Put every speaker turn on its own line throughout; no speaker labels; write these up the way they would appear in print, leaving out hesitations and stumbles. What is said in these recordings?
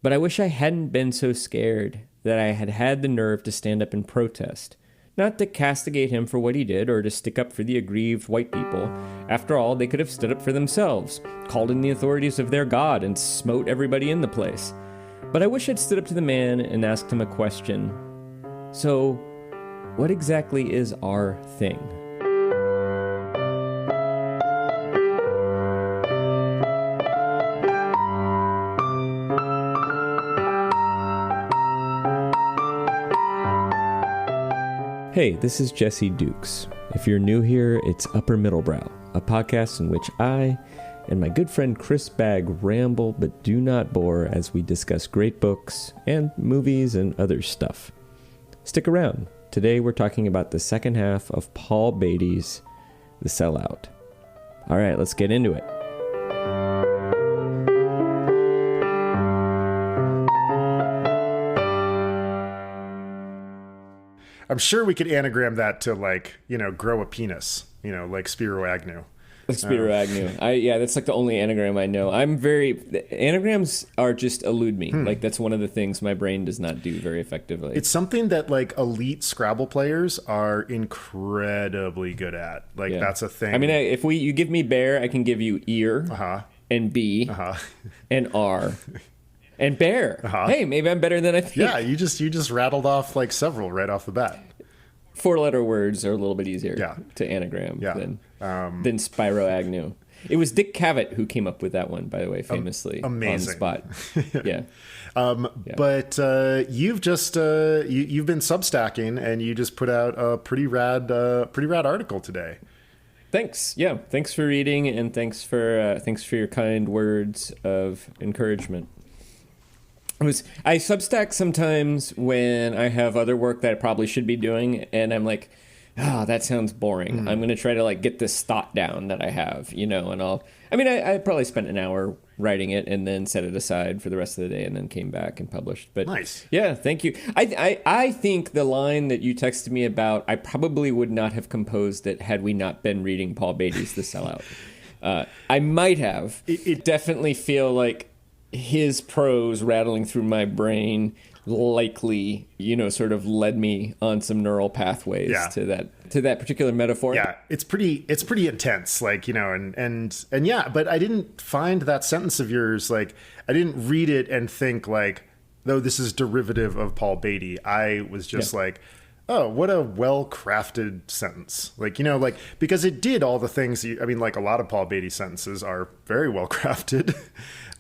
But I wish I hadn't been so scared that I had had the nerve to stand up and protest. Not to castigate him for what he did or to stick up for the aggrieved white people. After all, they could have stood up for themselves, called in the authorities of their God, and smote everybody in the place. But I wish I'd stood up to the man and asked him a question. So, what exactly is our thing? Hey, this is Jesse Dukes. If you're new here, it's Upper Middlebrow, a podcast in which I and my good friend Chris Bagg ramble but do not bore as we discuss great books and movies and other stuff. Stick around. Today we're talking about the second half of Paul Beatty's The Sellout. All right, let's get into it.
I'm sure we could anagram that to grow a penis, like Spiro Agnew.
Spiro Agnew. That's like the only anagram I know. Anagrams are just elude me. Like that's one of the things my brain does not do very effectively.
It's something that like elite Scrabble players are incredibly good at. That's a thing.
I mean, if you give me bear, I can give you ear and B and R. And bear. Hey, maybe I'm better than I think.
Yeah, you just rattled off like several right off the bat.
4-letter words are a little bit easier to anagram than Spiro Agnew. It was Dick Cavett who came up with that one, by the way, famously.
Amazing.
On the spot. Yeah.
But you've just you've been substacking and you just put out a pretty rad article today.
Thanks. Yeah. Thanks for reading and thanks for your kind words of encouragement. I Substack sometimes when I have other work that I probably should be doing, and I'm like, that sounds boring. I'm going to try to like get this thought down that I have, and I probably spent an hour writing it and then set it aside for the rest of the day and then came back and published. But
nice.
Yeah, thank you. I think the line that you texted me about, I probably would not have composed it had we not been reading Paul Beatty's The Sellout. I might have. It definitely feel like his prose rattling through my brain likely, sort of led me on some neural pathways to that particular metaphor.
Yeah, it's pretty intense, and but I didn't find that sentence of yours, I didn't read it and think though this is derivative of Paul Beatty. I was just oh, what a well-crafted sentence. Because it did all the things, a lot of Paul Beatty sentences are very well-crafted.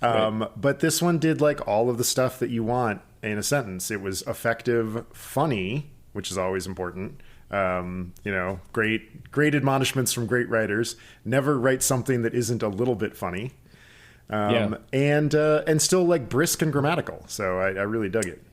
Right. But this one did all of the stuff that you want in a sentence. It was effective, funny, which is always important. Great admonishments from great writers. Never write something that isn't a little bit funny. And still brisk and grammatical. So I really dug it.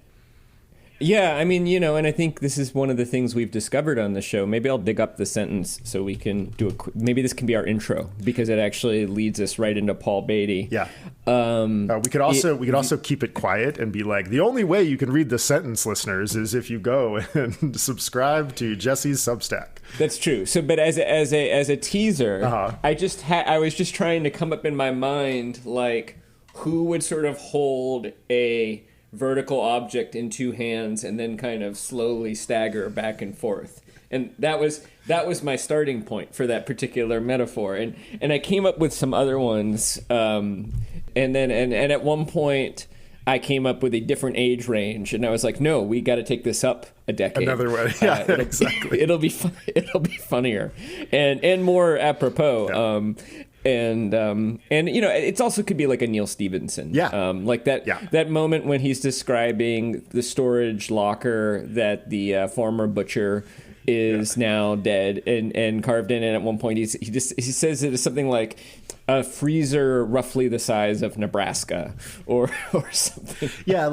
Yeah, and I think this is one of the things we've discovered on the show. Maybe I'll dig up the sentence so we can do maybe this can be our intro because it actually leads us right into Paul Beatty.
Yeah. We could also keep it quiet and be like, the only way you can read the sentence, listeners, is if you go and subscribe to Jesse's Substack.
That's true. So, but as a teaser, I was just trying to come up in my mind who would sort of hold a vertical object in two hands and then kind of slowly stagger back and forth. And that was my starting point for that particular metaphor. And I came up with some other ones. And at one point I came up with a different age range and I was like, no, we got to take this up a decade.
Another way. Yeah, exactly.
It'll be funnier and more apropos.
Yeah.
And it also could be like a Neil Stevenson.
Yeah.
That moment when he's describing the storage locker that the former butcher is now dead and carved in. And at one point he says it is something like a freezer roughly the size of Nebraska or something.
Yeah.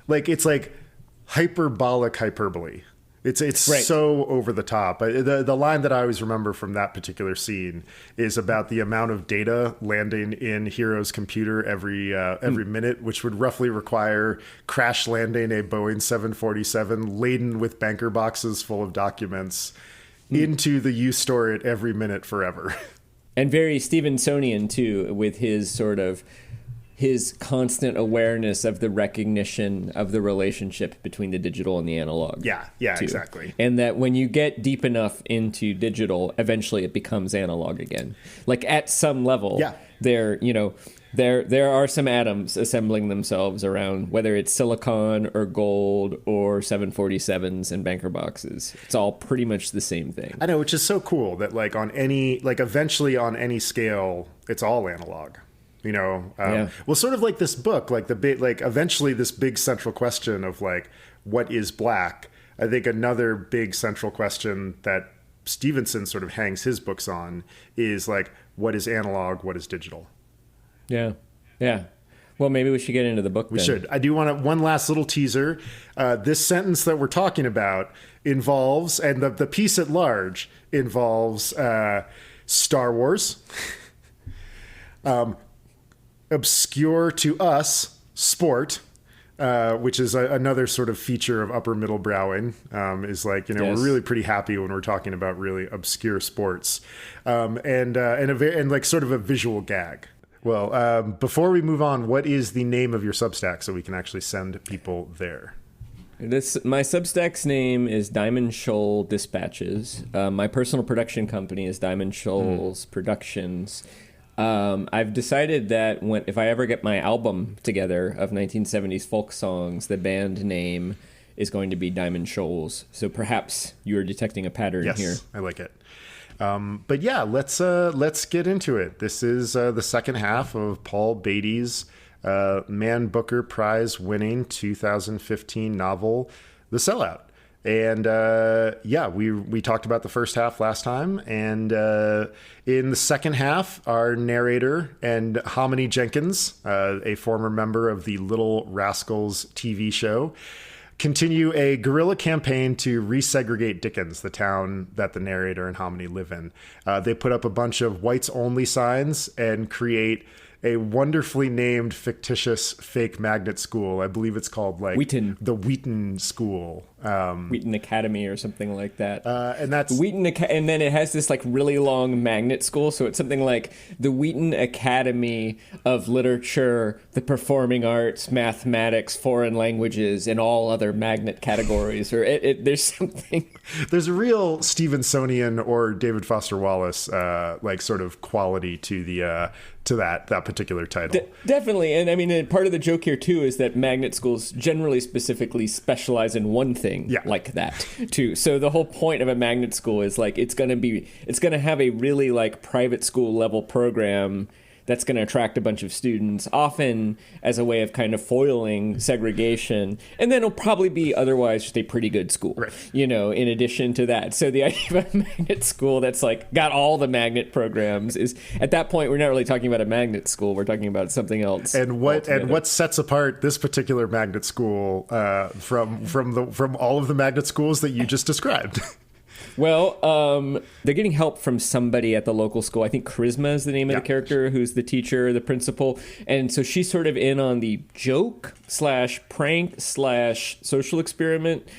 It's like hyperbolic hyperbole. It's right. So over the top. The line that I always remember from that particular scene is about the amount of data landing in Hero's computer every minute, which would roughly require crash landing a Boeing 747 laden with banker boxes full of documents into the you store it every minute forever.
And very Stevensonian, too, with his sort of his constant awareness of the recognition of the relationship between the digital and the analog.
Yeah, exactly.
And that when you get deep enough into digital, eventually it becomes analog again. Like at some level, there are some atoms assembling themselves around, whether it's silicon or gold or 747s and banker boxes. It's all pretty much the same thing.
I know, which is so cool that eventually on any scale, it's all analog. Well, sort of like this book, eventually this big central question of what is black? I think another big central question that Stevenson sort of hangs his books on is what is analog? What is digital?
Yeah. Yeah. Well, maybe we should get into the book then.
We should. I do want one last little teaser. This sentence that we're talking about involves, and the piece at large involves Star Wars. Obscure to us, sport, which is another sort of feature of upper middle browing, is yes. We're really pretty happy when we're talking about really obscure sports, and sort of a visual gag. Well, before we move on, what is the name of your Substack so we can actually send people there?
My Substack's name is Diamond Shoal Dispatches. My personal production company is Diamond Shoals Productions. I've decided that if I ever get my album together of 1970s folk songs, the band name is going to be Diamond Shoals. So perhaps you are detecting a pattern here.
Yes, I like it. But yeah, let's get into it. This is the second half of Paul Beatty's Man Booker Prize winning 2015 novel, The Sellout. And we talked about the first half last time. And in the second half, our narrator and Hominy Jenkins, a former member of the Little Rascals TV show, continue a guerrilla campaign to resegregate Dickens, the town that the narrator and Hominy live in. They put up a bunch of whites-only signs and create a wonderfully named fictitious fake magnet school. I believe it's called
Wheaton.
The Wheaton School.
Wheaton Academy or something like that.
And that's
Wheaton, and then it has this really long magnet school. So it's something like the Wheaton Academy of Literature, the Performing Arts, Mathematics, Foreign Languages, and all other magnet categories. Or there's something.
There's a real Stevensonian or David Foster Wallace sort of quality to the to that particular title.
Definitely. And I mean, part of the joke here too is that magnet schools generally specifically specialize in one thing like that too. So the whole point of a magnet school is it's going to have a really private school level program that's going to attract a bunch of students, often as a way of kind of foiling segregation. And then it'll probably be otherwise just a pretty good school,
right.
In addition to that. So the idea of a magnet school that's got all the magnet programs is, at that point, we're not really talking about a magnet school. We're talking about something else.
And what sets apart this particular magnet school from all of the magnet schools that you just described?
Well, they're getting help from somebody at the local school. I think Charisma is the name of the character, who's the teacher, the principal. And so she's sort of in on the joke / prank / social experiment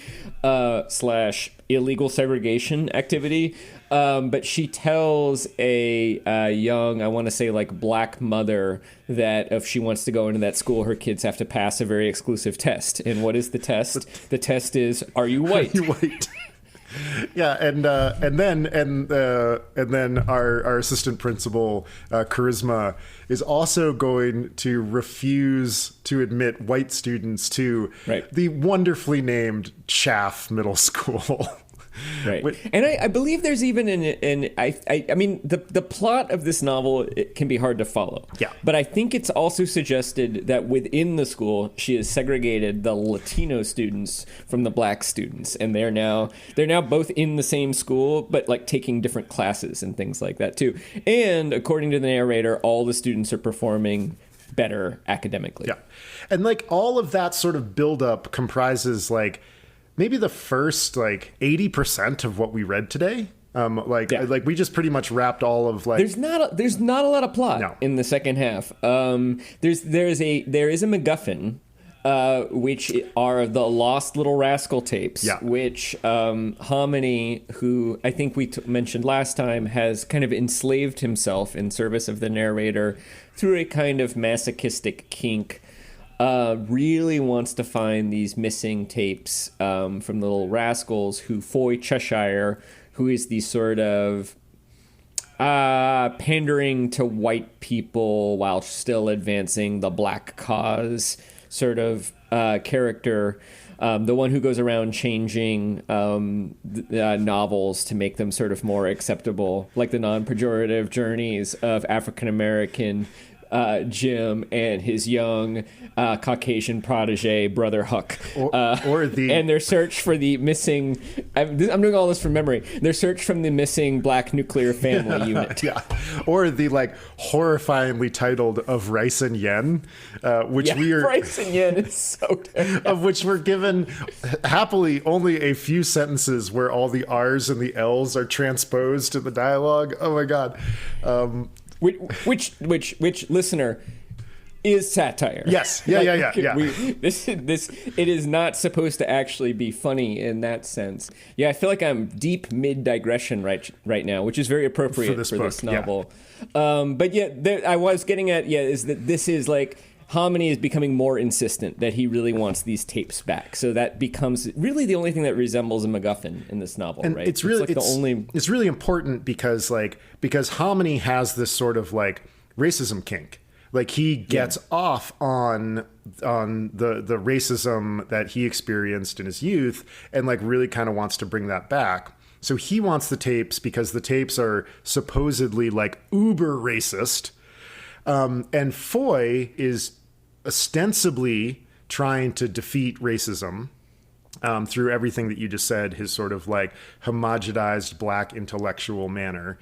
/ illegal segregation activity. But she tells a young, I want to say black mother, that if she wants to go into that school, her kids have to pass a very exclusive test. And what is the test? The test is, are you white?
Are you white? Yeah, and then our assistant principal, Charisma, is also going to refuse to admit white students to the wonderfully named Chaff Middle School.
Right. And I believe there's even I mean, the plot of this novel, it can be hard to follow.
Yeah.
But I think it's also suggested that within the school, she has segregated the Latino students from the black students. And they're now both in the same school, but taking different classes and things like that too. And according to the narrator, all the students are performing better academically.
Yeah. And all of that sort of buildup comprises maybe the first 80% of what we read today. We just pretty much wrapped all of
There's not a lot of plot in the second half. There is a MacGuffin which are the Lost Little Rascal tapes,
Yeah.
which Hominy, who I think we mentioned last time, has kind of enslaved himself in service of the narrator through a kind of masochistic kink, really wants to find these missing tapes from the Little Rascals, who Foy Cheshire, who is the sort of pandering to white people while still advancing the black cause sort of character, the one who goes around changing novels to make them sort of more acceptable, like the non-pejorative journeys of African-American Jim and his young Caucasian protege, Brother Huck. And their search for the missing... I'm doing all this from memory. Their search from the missing black nuclear family unit.
Yeah. Or the, like, horrifyingly titled Of Rice and Yen, which we are...
Rice and Yen is so terrible.
Of which we're given, happily, only a few sentences where all the R's and the L's are transposed in the dialogue. Oh, my God.
Which listener is satire?
Yes. Yeah.
It is not supposed to actually be funny in that sense. Yeah, I feel like I'm deep mid digression right now, which is very appropriate for this novel. Yeah. But yeah, I was getting at is that this is like Hominy is becoming more insistent that he really wants these tapes back. So that becomes really the only thing that resembles a MacGuffin in this novel,
and
right?
It's really important because Hominy has this sort of like racism kink. Like he gets off on the racism that he experienced in his youth and like really kind of wants to bring that back. So he wants the tapes because the tapes are supposedly like uber racist. And Foy is ostensibly trying to defeat racism through everything that you just said, his sort of like homogenized black intellectual manner.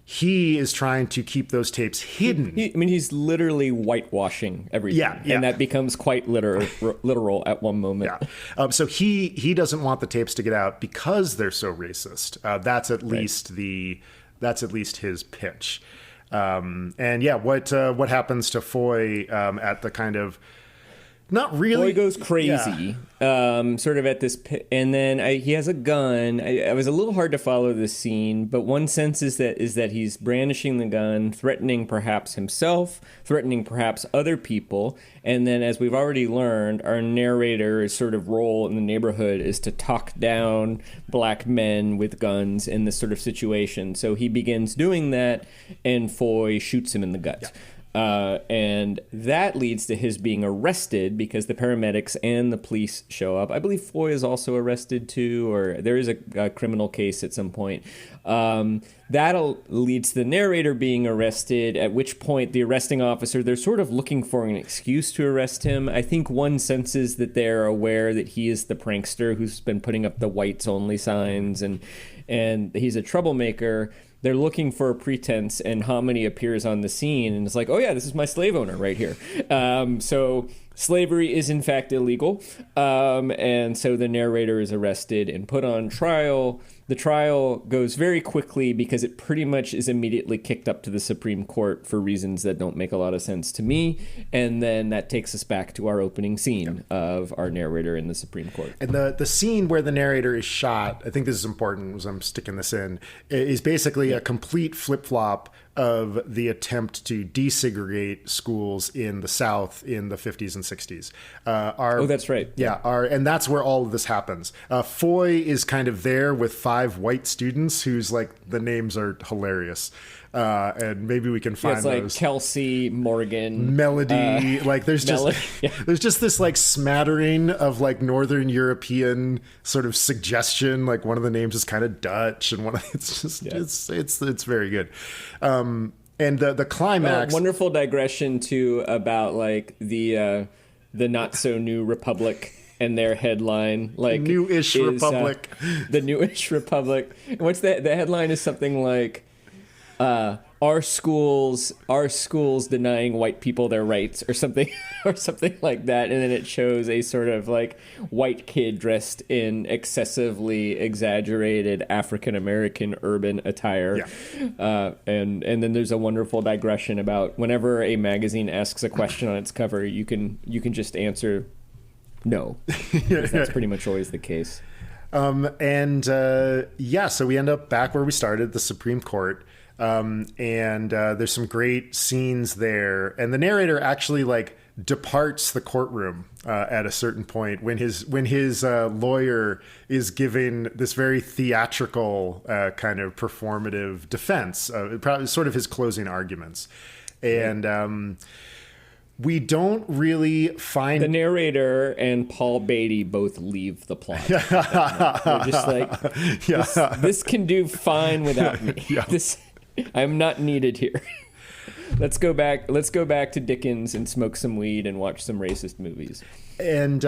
He is trying to keep those tapes hidden.
He's literally whitewashing everything. Yeah. And that becomes quite literal at one moment.
Yeah. So he doesn't want the tapes to get out because they're so racist. That's at least his pitch. And yeah, what happens to Foy at the kind of not really
Foy goes crazy, sort of at this and then he has a gun. I was a little hard to follow this scene, but one sense is that he's brandishing the gun, threatening perhaps himself, threatening perhaps other people, and then as we've already learned, our narrator's sort of role in the neighborhood is to talk down black men with guns in this sort of situation. So he begins doing that, and Foy shoots him in the gut. Yeah. And that leads to his being arrested because the paramedics and the police show up. I believe Foy is also arrested too, or there is a criminal case at some point. That leads to the narrator being arrested, at which point the arresting officer, they're sort of looking for an excuse to arrest him. I think one senses that they're aware that he is the prankster who's been putting up the whites only signs and he's a troublemaker. They're looking for a pretense, and Hominy appears on the scene, and it's like, oh yeah, this is my slave owner right here. So slavery is in fact illegal, and so the narrator is arrested and put on trial. The trial goes very quickly because it pretty much is immediately kicked up to the Supreme Court for reasons that don't make a lot of sense to me, and then that takes us back to our opening scene of our narrator in the Supreme Court.
And the scene where the narrator is shot, I think this is important as I'm sticking this in, is basically a complete flip-flop of the attempt to desegregate schools in the South in the 50s and 60s.
That's right.
Yeah, and that's where all of this happens. Foy is kind of there with 5 white students whose like the names are hilarious. And maybe we can find
it's like
those.
Kelsey, Morgan,
Melody. Like there's
Melody,
just there's just this like smattering of like Northern European sort of suggestion. Like one of the names is kind of Dutch, and one of it's very good. And the climax.
Wonderful digression too about like the not so new Republic. And their headline, like
Newish Republic,
the Newish Republic. What's the headline is something like Are schools denying white people their rights or something or something like that, and then it shows a sort of like white kid dressed in excessively exaggerated African American urban attire. And then there's a wonderful digression about whenever a magazine asks a question on its cover, you can just answer no. That's pretty much always the case.
So we end up back where we started, the Supreme Court. There's some great scenes there, and the narrator actually like departs the courtroom at a certain point when his lawyer is giving this very theatrical kind of performative defense, probably sort of his closing arguments, and we don't really find
the narrator and Paul Beatty both leave the plot. They're just like, this can do fine without me. I'm not needed here. Let's go back to Dickens and smoke some weed and watch some racist movies.
And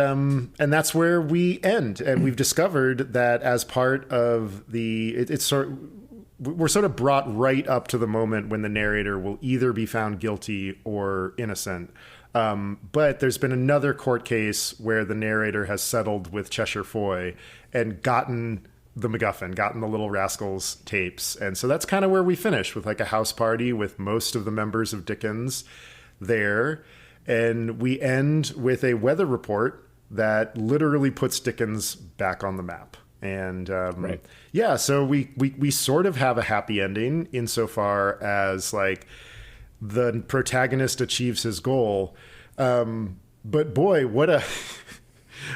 that's where we end. And we've discovered that as part of we're sort of brought right up to the moment when the narrator will either be found guilty or innocent. But there's been another court case where the narrator has settled with Cheshire Foy and gotten the MacGuffin, gotten the Little Rascals tapes. And so that's kind of where we finish, with like a house party with most of the members of Dickens there. And we end with a weather report that literally puts Dickens back on the map. And so we sort of have a happy ending insofar as like the protagonist achieves his goal. But boy, what a...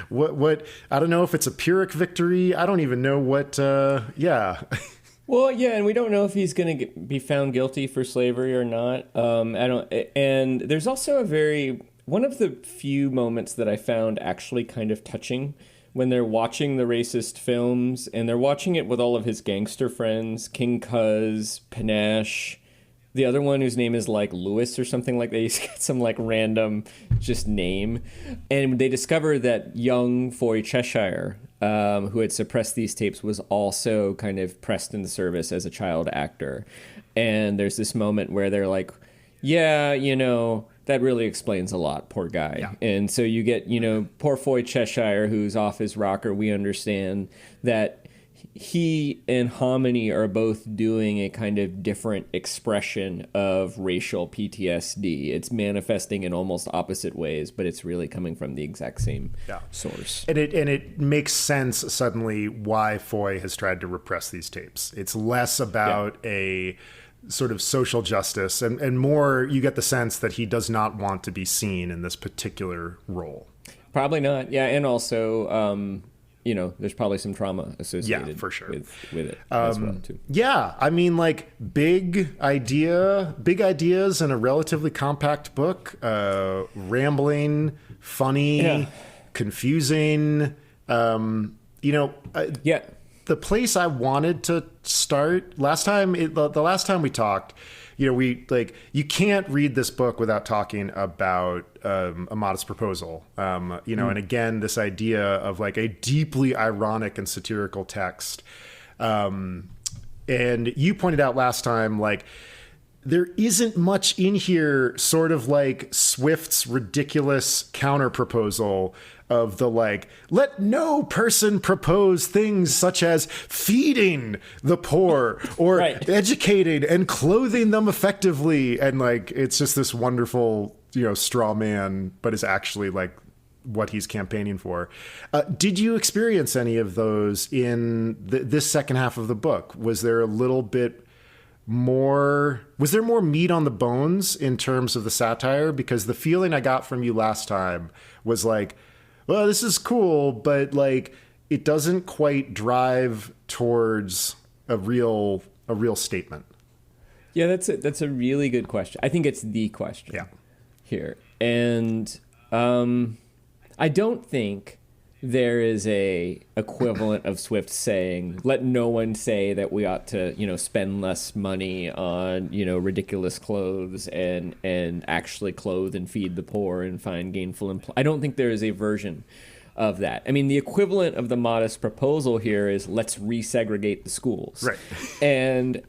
What I don't know if it's a Pyrrhic victory. I don't even know what. Well,
yeah, and we don't know if he's going to be found guilty for slavery or not. And there's also one of the few moments that I found actually kind of touching when they're watching the racist films, and they're watching it with all of his gangster friends, King Cuz, Panache. The other one whose name is like Lewis or something like that. He's got some like random just name. And they discover that young Foy Cheshire, who had suppressed these tapes, was also kind of pressed in the service as a child actor. And there's this moment where they're like, yeah, that really explains a lot, poor guy. Yeah. And so you get, poor Foy Cheshire, who's off his rocker. We understand that he and Hominy are both doing a kind of different expression of racial PTSD. It's manifesting in almost opposite ways, but it's really coming from the exact same source. And
it makes sense suddenly why Foy has tried to repress these tapes. It's less about a sort of social justice and more you get the sense that he does not want to be seen in this particular role.
Probably not. Yeah, and also there's probably some trauma associated
for sure.
with it as well, too.
Yeah, I mean, like, big ideas in a relatively compact book, rambling, funny, confusing. The place I wanted to start, the last time we talked, you can't read this book without talking about A Modest Proposal. And again, this idea of like a deeply ironic and satirical text. And you pointed out last time, like, there isn't much in here sort of like Swift's ridiculous counter-proposal of the like, let no person propose things such as feeding the poor or educating and clothing them effectively. And like, it's just this wonderful, straw man, but is actually like what he's campaigning for. Did you experience any of those in this second half of the book? Was there a little bit more meat on the bones in terms of the satire? Because the feeling I got from you last time was like, well, this is cool, but like it doesn't quite drive towards a real statement.
Yeah, that's a really good question. I think it's the question here. And I don't think there is a equivalent of Swift saying, let no one say that we ought to, spend less money on, ridiculous clothes and actually clothe and feed the poor and find gainful employment. I don't think there is a version of that. I mean, the equivalent of the Modest Proposal here is let's resegregate the schools.
Right.
And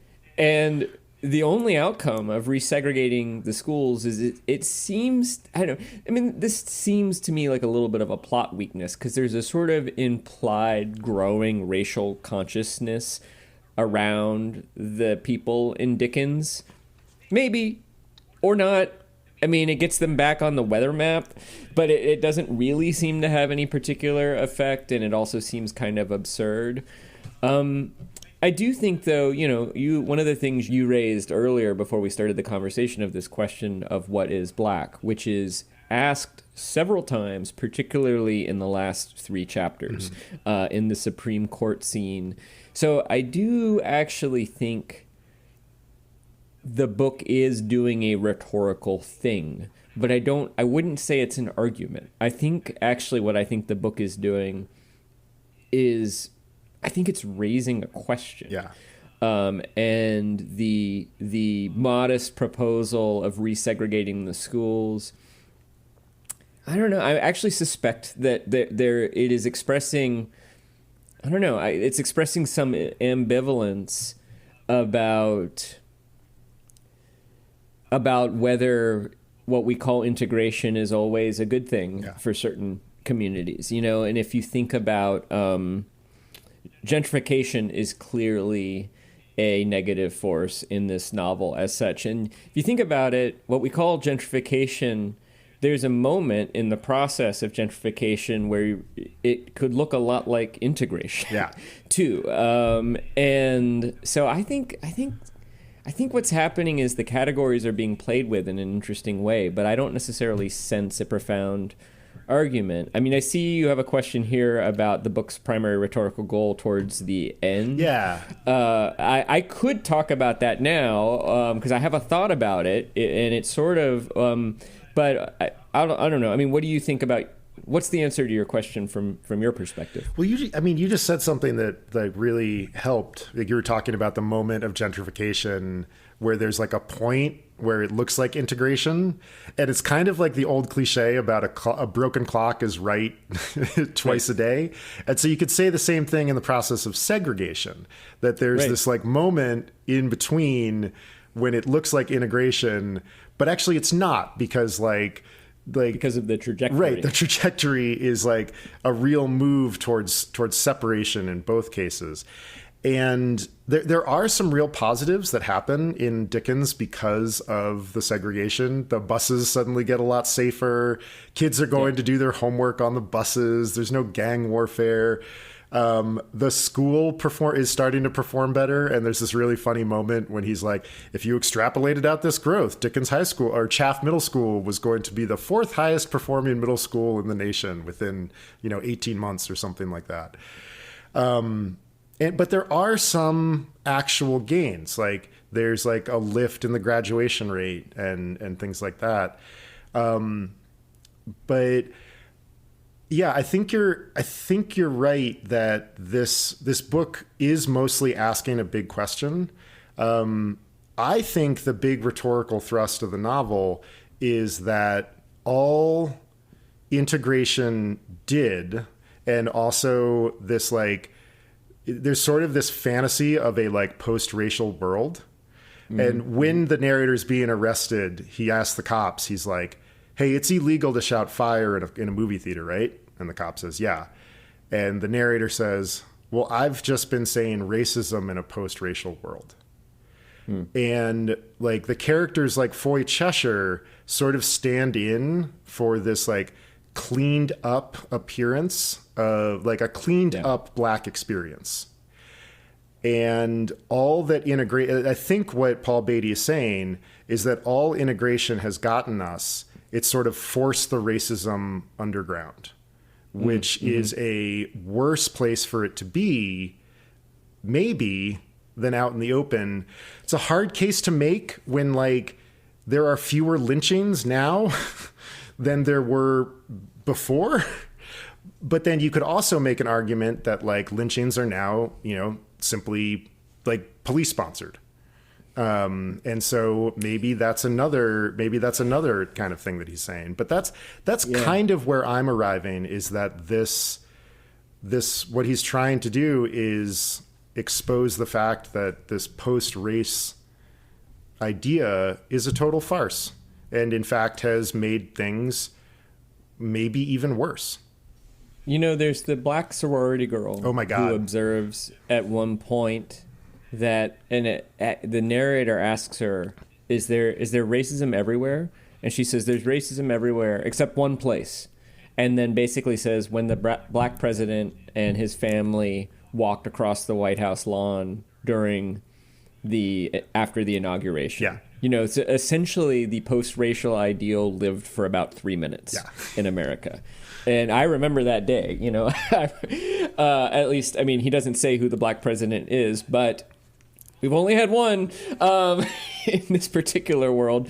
the only outcome of resegregating the schools is it seems, I don't know, I mean, this seems to me like a little bit of a plot weakness because there's a sort of implied growing racial consciousness around the people in Dickens. Maybe, or not. I mean, it gets them back on the weather map, but it doesn't really seem to have any particular effect, and it also seems kind of absurd. I do think, though, one of the things you raised earlier before we started the conversation of this question of what is black, which is asked several times, particularly in the last 3 chapters, in the Supreme Court scene. So I do actually think the book is doing a rhetorical thing, but I wouldn't say it's an argument. I think actually what I think the book is doing is, I think it's raising a question.
Yeah.
And the modest proposal of resegregating the schools, I don't know. I actually suspect that it is expressing, I don't know, it's expressing some ambivalence about whether what we call integration is always a good thing for certain communities, and if you think about gentrification is clearly a negative force in this novel as such. And if you think about it, what we call gentrification, there's a moment in the process of gentrification where it could look a lot like integration too. And so I think what's happening is the categories are being played with in an interesting way, but I don't necessarily sense a profound argument. I mean, I see you have a question here about the book's primary rhetorical goal towards the end.
Yeah.
I could talk about that now because I have a thought about it, and it's sort of, but I don't know. I mean, what do you think about? What's the answer to your question from your perspective?
Well, you just said something that really helped. Like you were talking about the moment of gentrification where there's like a point where it looks like integration, and it's kind of like the old cliche about a broken clock is right twice a day. And so you could say the same thing in the process of segregation, that there's this like moment in between when it looks like integration, but actually it's not, because because of the trajectory. Right. The trajectory is like a real move towards separation in both cases. And there are some real positives that happen in Dickens because of the segregation. The buses suddenly get a lot safer. Kids are going to do their homework on the buses. There's no gang warfare. The school is starting to perform better. And there's this really funny moment when he's like, if you extrapolated out this growth, Dickens High School or Chaff Middle School was going to be the 4th highest performing middle school in the nation within, 18 months or something like that. But there are some actual gains, like there's like a lift in the graduation rate and things like that. But yeah, I think you're right that this book is mostly asking a big question. I think the big rhetorical thrust of the novel is that all integration did, and also this like, there's sort of this fantasy of a like post-racial world. Mm-hmm. And when the narrator's being arrested, he asks the cops, he's like, hey, it's illegal to shout fire in a movie theater, right? And the cop says, yeah. And the narrator says, well, I've just been saying racism in a post-racial world. And like the characters like Foy Cheshire sort of stand in for this like cleaned up appearance of like a cleaned up black experience. And all that I think what Paul Beatty is saying is that all integration has gotten us, it's sort of forced the racism underground, which is a worse place for it to be, maybe, than out in the open. It's a hard case to make when like there are fewer lynchings now than there were before. But then you could also make an argument that like lynchings are now, simply like police sponsored. And so maybe that's another kind of thing that he's saying. But that's kind of where I'm arriving, is that this what he's trying to do is expose the fact that this post-race idea is a total farce, and in fact has made things maybe even worse.
You know, there's the black sorority girl.
Oh my God.
Who observes at one point that, the narrator asks her, "Is there racism everywhere?" And she says, "There's racism everywhere except one place." And then basically says, when the black president and his family walked across the White House lawn after the inauguration.
Yeah.
You know, it's essentially the post-racial ideal lived for about 3 minutes in America. And I remember that day, you know, at least, I mean, he doesn't say who the black president is, but we've only had one in this particular world.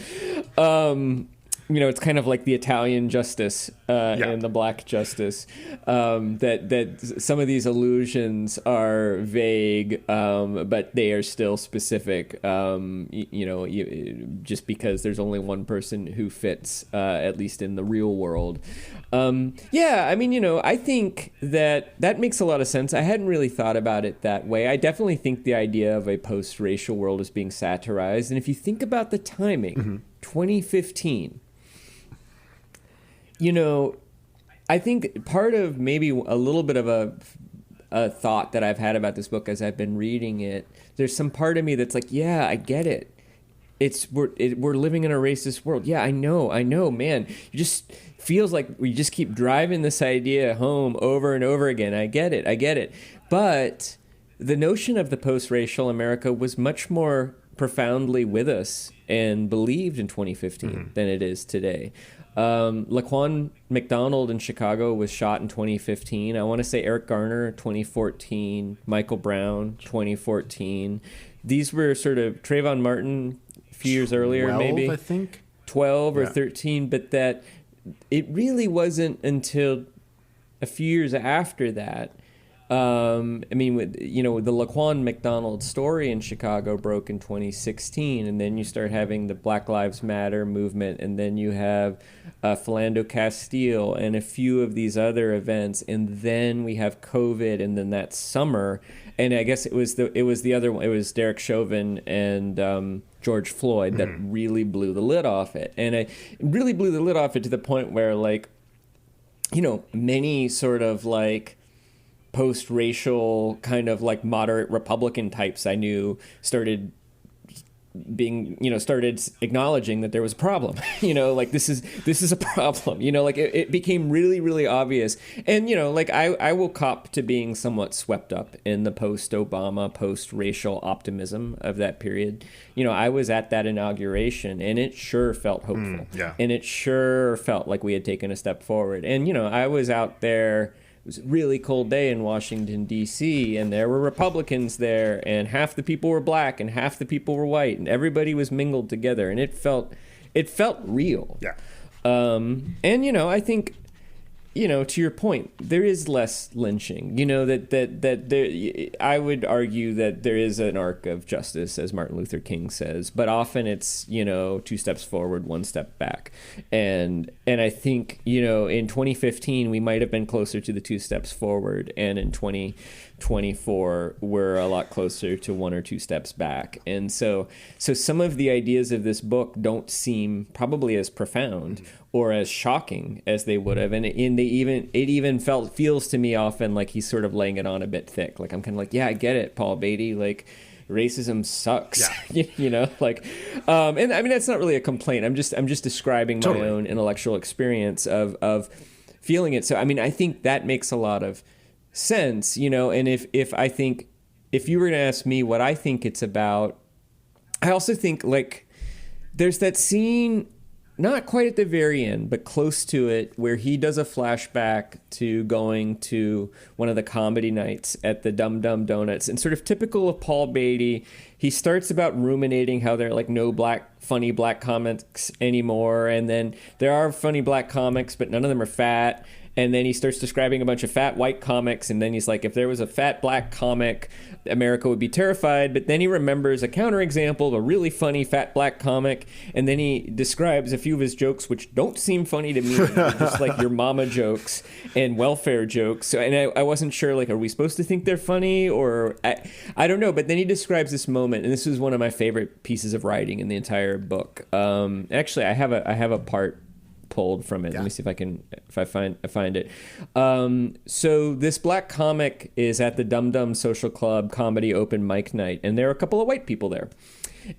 You know, it's kind of like the Italian justice and the black justice. That some of these allusions are vague, but they are still specific. Just because there's only one person who fits, at least in the real world. I mean, you know, I think that makes a lot of sense. I hadn't really thought about it that way. I definitely think the idea of a post-racial world is being satirized. And if you think about the timing, 2015. You know, I think part of maybe a little bit of a thought that I've had about this book as I've been reading it, there's some part of me that's like, yeah, I get it. We're living in a racist world. Yeah, I know, man. It just feels like we just keep driving this idea home over and over again. I get it. But the notion of the post-racial America was much more profoundly with us and believed in 2015 than it is today. Laquan McDonald in Chicago was shot in 2015. I want to say Eric Garner, 2014. Michael Brown, 2014. These were sort of Trayvon Martin a few years earlier, maybe.
I think.
12 or 13, but that it really wasn't until a few years after that. I mean, you know, the Laquan McDonald story in Chicago broke in 2016, and then you start having the Black Lives Matter movement, and then you have Philando Castile and a few of these other events, and then we have COVID, and then that summer, and I guess it was the other one. It was Derek Chauvin and George Floyd that really blew the lid off it, and it really blew the lid off it to the point where, like, you know, many sort of like post-racial kind of like moderate Republican types I knew started acknowledging that there was a problem. You know, like this is a problem. You know, like it became really, really obvious. And, you know, like I will cop to being somewhat swept up in the post-Obama, post-racial optimism of that period. You know, I was at that inauguration, and it sure felt hopeful. And it sure felt like we had taken a step forward. And, you know, I was out there. It was a really cold day in Washington, D.C., and there were Republicans there, and half the people were black and half the people were white, and everybody was mingled together, and it felt real.
Yeah.
And, you know, I think, you know, to your point, there is less lynching. You know, that there, I would argue that there is an arc of justice, as Martin Luther King says, but often it's, you know, 2 steps forward, 1 step back. And I think, you know, in 2015, we might have been closer to the 2 steps forward, and in 2024, we're a lot closer to 1 or 2 steps back. And so some of the ideas of this book don't seem probably as profound or as shocking as they would have, and it even feels to me often like he's sort of laying it on a bit thick. Like I'm kind of like, yeah, I get it, Paul Beatty. Like racism sucks.
Yeah.
You know, like, and I mean that's not really a complaint. I'm just describing my own intellectual experience of feeling it. So I mean, I think that makes a lot of sense. You know, and if you were to ask me what I think it's about, I also think like there's that scene. Not quite at the very end, but close to it, where he does a flashback to going to one of the comedy nights at the Dum Dum Donuts. And sort of typical of Paul Beatty, he starts about ruminating how there are like no funny black comics anymore. And then there are funny black comics, but none of them are fat. And then he starts describing a bunch of fat white comics. And then he's like, if there was a fat black comic, America would be terrified. But then he remembers a counterexample of a really funny fat black comic. And then he describes a few of his jokes, which don't seem funny to me, just like your mama jokes and welfare jokes. So, and I wasn't sure, like, are we supposed to think they're funny? Or I don't know. But then he describes this moment moment, and this was one of my favorite pieces of writing in the entire book. Actually, I have a part pulled from it. Let me see if I find it. So this black comic is at the Dum Dum Social Club comedy open mic night, and there are a couple of white people there,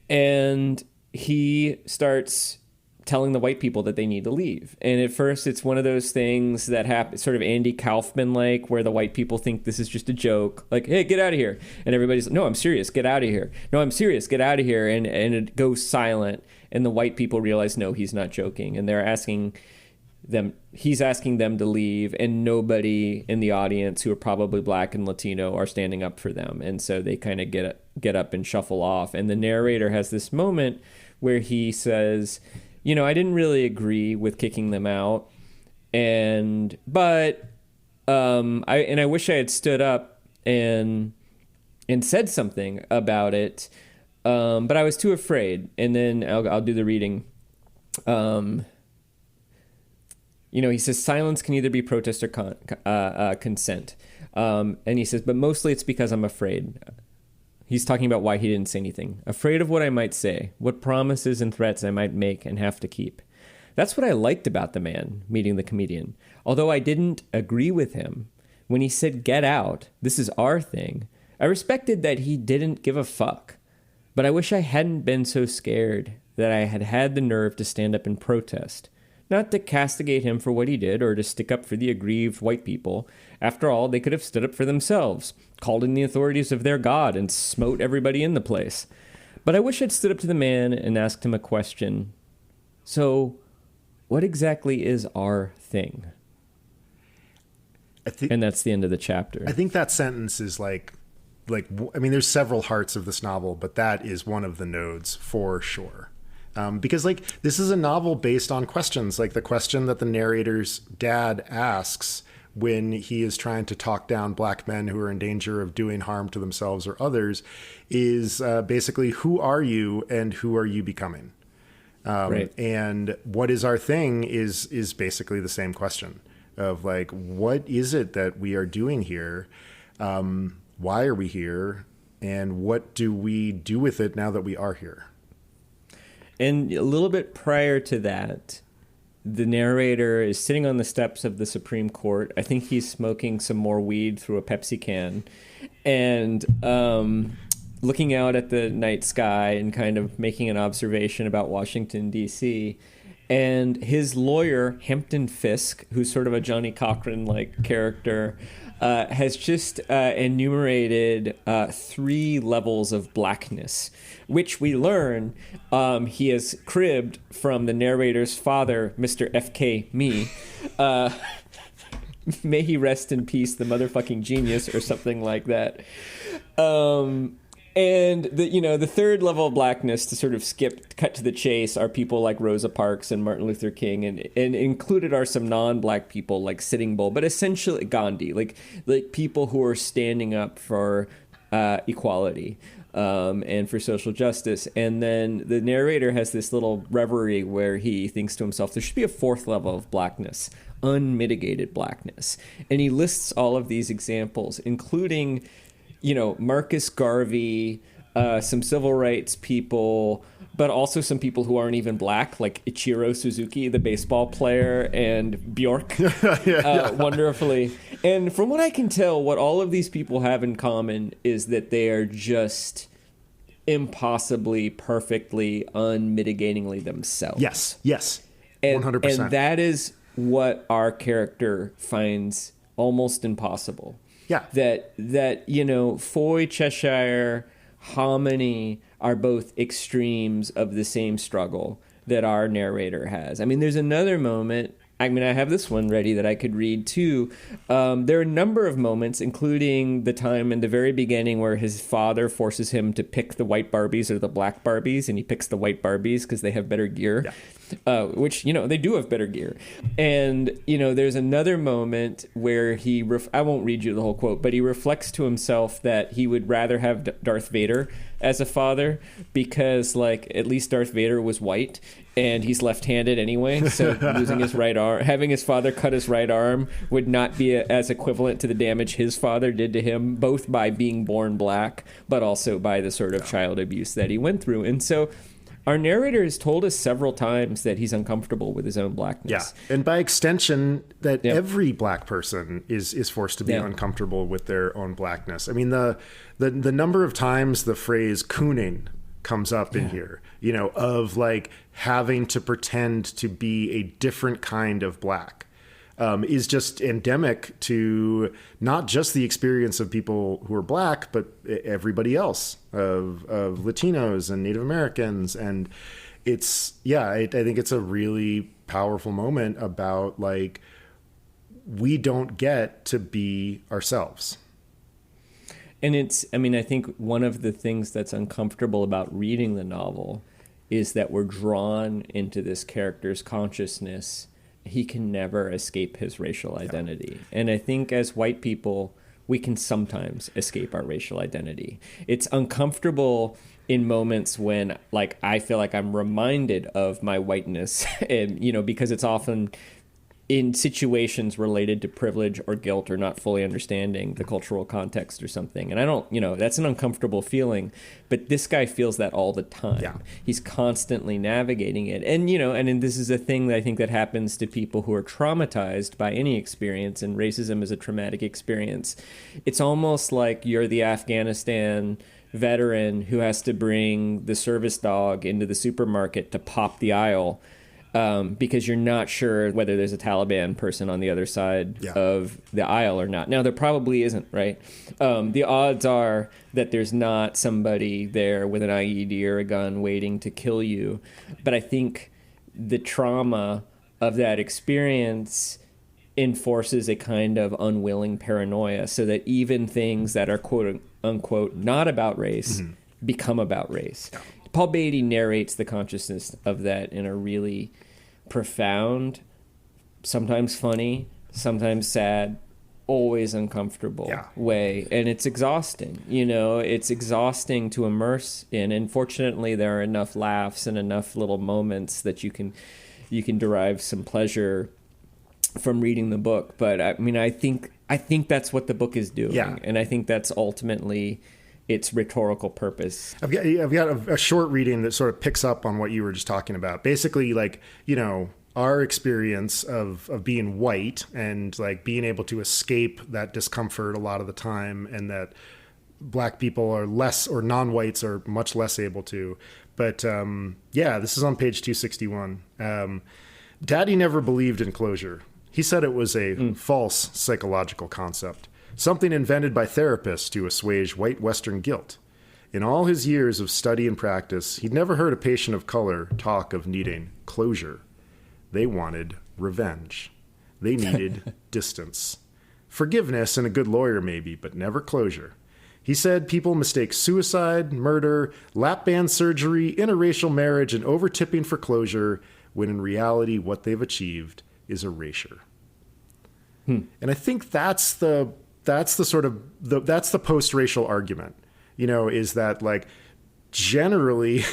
and he starts telling the white people that they need to leave. And at first it's one of those things that happen, sort of Andy Kaufman like, where the white people think this is just a joke, like, hey, get out of here, and everybody's like, no, I'm serious, get out of here, no, I'm serious, get out of here, and it goes silent, and the white people realize, no, he's not joking, and he's asking them to leave, and nobody in the audience, who are probably black and Latino, are standing up for them, and so they kind of get up and shuffle off. And the narrator has this moment where he says, I didn't really agree with kicking them out, but I wish I had stood up and said something about it, but I was too afraid. And then I'll do the reading. He says silence can either be protest or consent, and he says, but mostly it's because I'm afraid. He's talking about why he didn't say anything. Afraid of what I might say, what promises and threats I might make and have to keep. That's what I liked about the man, meeting the comedian. Although I didn't agree with him, when he said, get out, this is our thing, I respected that he didn't give a fuck. But I wish I hadn't been so scared that I had the nerve to stand up and protest. Not to castigate him for what he did or to stick up for the aggrieved white people. After all, they could have stood up for themselves, called in the authorities of their God, and smote everybody in the place. But I wish I'd stood up to the man and asked him a question. So, what exactly is our thing? And that's the end of the chapter.
I think that sentence is there's several hearts of this novel, but that is one of the nodes for sure. Because this is a novel based on questions, like the question that the narrator's dad asks when he is trying to talk down black men who are in danger of doing harm to themselves or others is basically, who are you and who are you becoming? Right. And what is our thing is basically the same question of what is it that we are doing here? Why are we here? And what do we do with it now that we are here?
And a little bit prior to that, the narrator is sitting on the steps of the Supreme Court. I think he's smoking some more weed through a Pepsi can and looking out at the night sky and kind of making an observation about Washington, D.C. And his lawyer, Hampton Fisk, who's sort of a Johnny Cochran-like character, has just enumerated 3 levels of blackness, which we learn he has cribbed from the narrator's father, Mr. F.K. Me. May he rest in peace, the motherfucking genius, or something like that. And the third level of blackness, to sort of cut to the chase, are people like Rosa Parks and Martin Luther King, and included are some non-black people like Sitting Bull, but essentially Gandhi, like people who are standing up for equality and for social justice. And then the narrator has this little reverie where he thinks to himself, there should be a 4th level of blackness, unmitigated blackness, and he lists all of these examples, including Marcus Garvey, some civil rights people, but also some people who aren't even black, like Ichiro Suzuki, the baseball player, and Bjork, wonderfully. And from what I can tell, what all of these people have in common is that they are just impossibly, perfectly, unmitigatingly themselves.
Yes, 100%.
And that is what our character finds almost impossible.
Yeah.
That Foy, Cheshire, Hominy are both extremes of the same struggle that our narrator has. I mean, there's another moment. I have this one ready that I could read too. There are a number of moments, including the time in the very beginning where his father forces him to pick the white Barbies or the black Barbies, and he picks the white Barbies because they have better gear. Yeah. which, they do have better gear. And, there's another moment where I won't read you the whole quote, but he reflects to himself that he would rather have Darth Vader as a father because, at least Darth Vader was white and he's left-handed anyway. So losing his right arm, having his father cut his right arm would not be as equivalent to the damage his father did to him, both by being born black, but also by the sort of child abuse that he went through. And so our narrator has told us several times that he's uncomfortable with his own blackness.
Yeah, and by extension, that every black person is forced to be uncomfortable with their own blackness. I mean, the number of times the phrase cooning comes up in here, of having to pretend to be a different kind of black, is just endemic to not just the experience of people who are black, but everybody else of Latinos and Native Americans. And it's, I think it's a really powerful moment about we don't get to be ourselves.
And I think one of the things that's uncomfortable about reading the novel is that we're drawn into this character's consciousness. He can never escape his racial identity. And I think as white people, we can sometimes escape our racial identity. It's uncomfortable in moments when, I feel like I'm reminded of my whiteness, and, because it's often in situations related to privilege or guilt or not fully understanding the cultural context or something. And I don't, that's an uncomfortable feeling, but this guy feels that all the time.
Yeah.
He's constantly navigating it. And, and this is a thing that I think that happens to people who are traumatized by any experience, and racism is a traumatic experience. It's almost like you're the Afghanistan veteran who has to bring the service dog into the supermarket to pop the aisle, because you're not sure whether there's a Taliban person on the other side of the aisle or not. Now, there probably isn't, right? The odds are that there's not somebody there with an IED or a gun waiting to kill you. But I think the trauma of that experience enforces a kind of unwilling paranoia, so that even things that are quote unquote not about race become about race. Yeah. Paul Beatty narrates the consciousness of that in a really profound, sometimes funny, sometimes sad, always uncomfortable way. And it's exhausting. It's exhausting to immerse in. And fortunately, there are enough laughs and enough little moments that you can derive some pleasure from reading the book. But I think that's what the book is doing. Yeah. And I think that's ultimately its rhetorical purpose.
I've got a short reading that sort of picks up on what you were just talking about. Basically, our experience of being white and being able to escape that discomfort a lot of the time, and that black people are less, or non-whites are much less able to. But this is on page 261. Daddy never believed in closure. He said it was a false psychological concept. Something invented by therapists to assuage white Western guilt. In all his years of study and practice, he'd never heard a patient of color talk of needing closure. They wanted revenge. They needed distance. Forgiveness and a good lawyer maybe, but never closure. He said people mistake suicide, murder, lap band surgery, interracial marriage, and over-tipping for closure, when in reality what they've achieved is erasure. And I think that's the post-racial argument, is that generally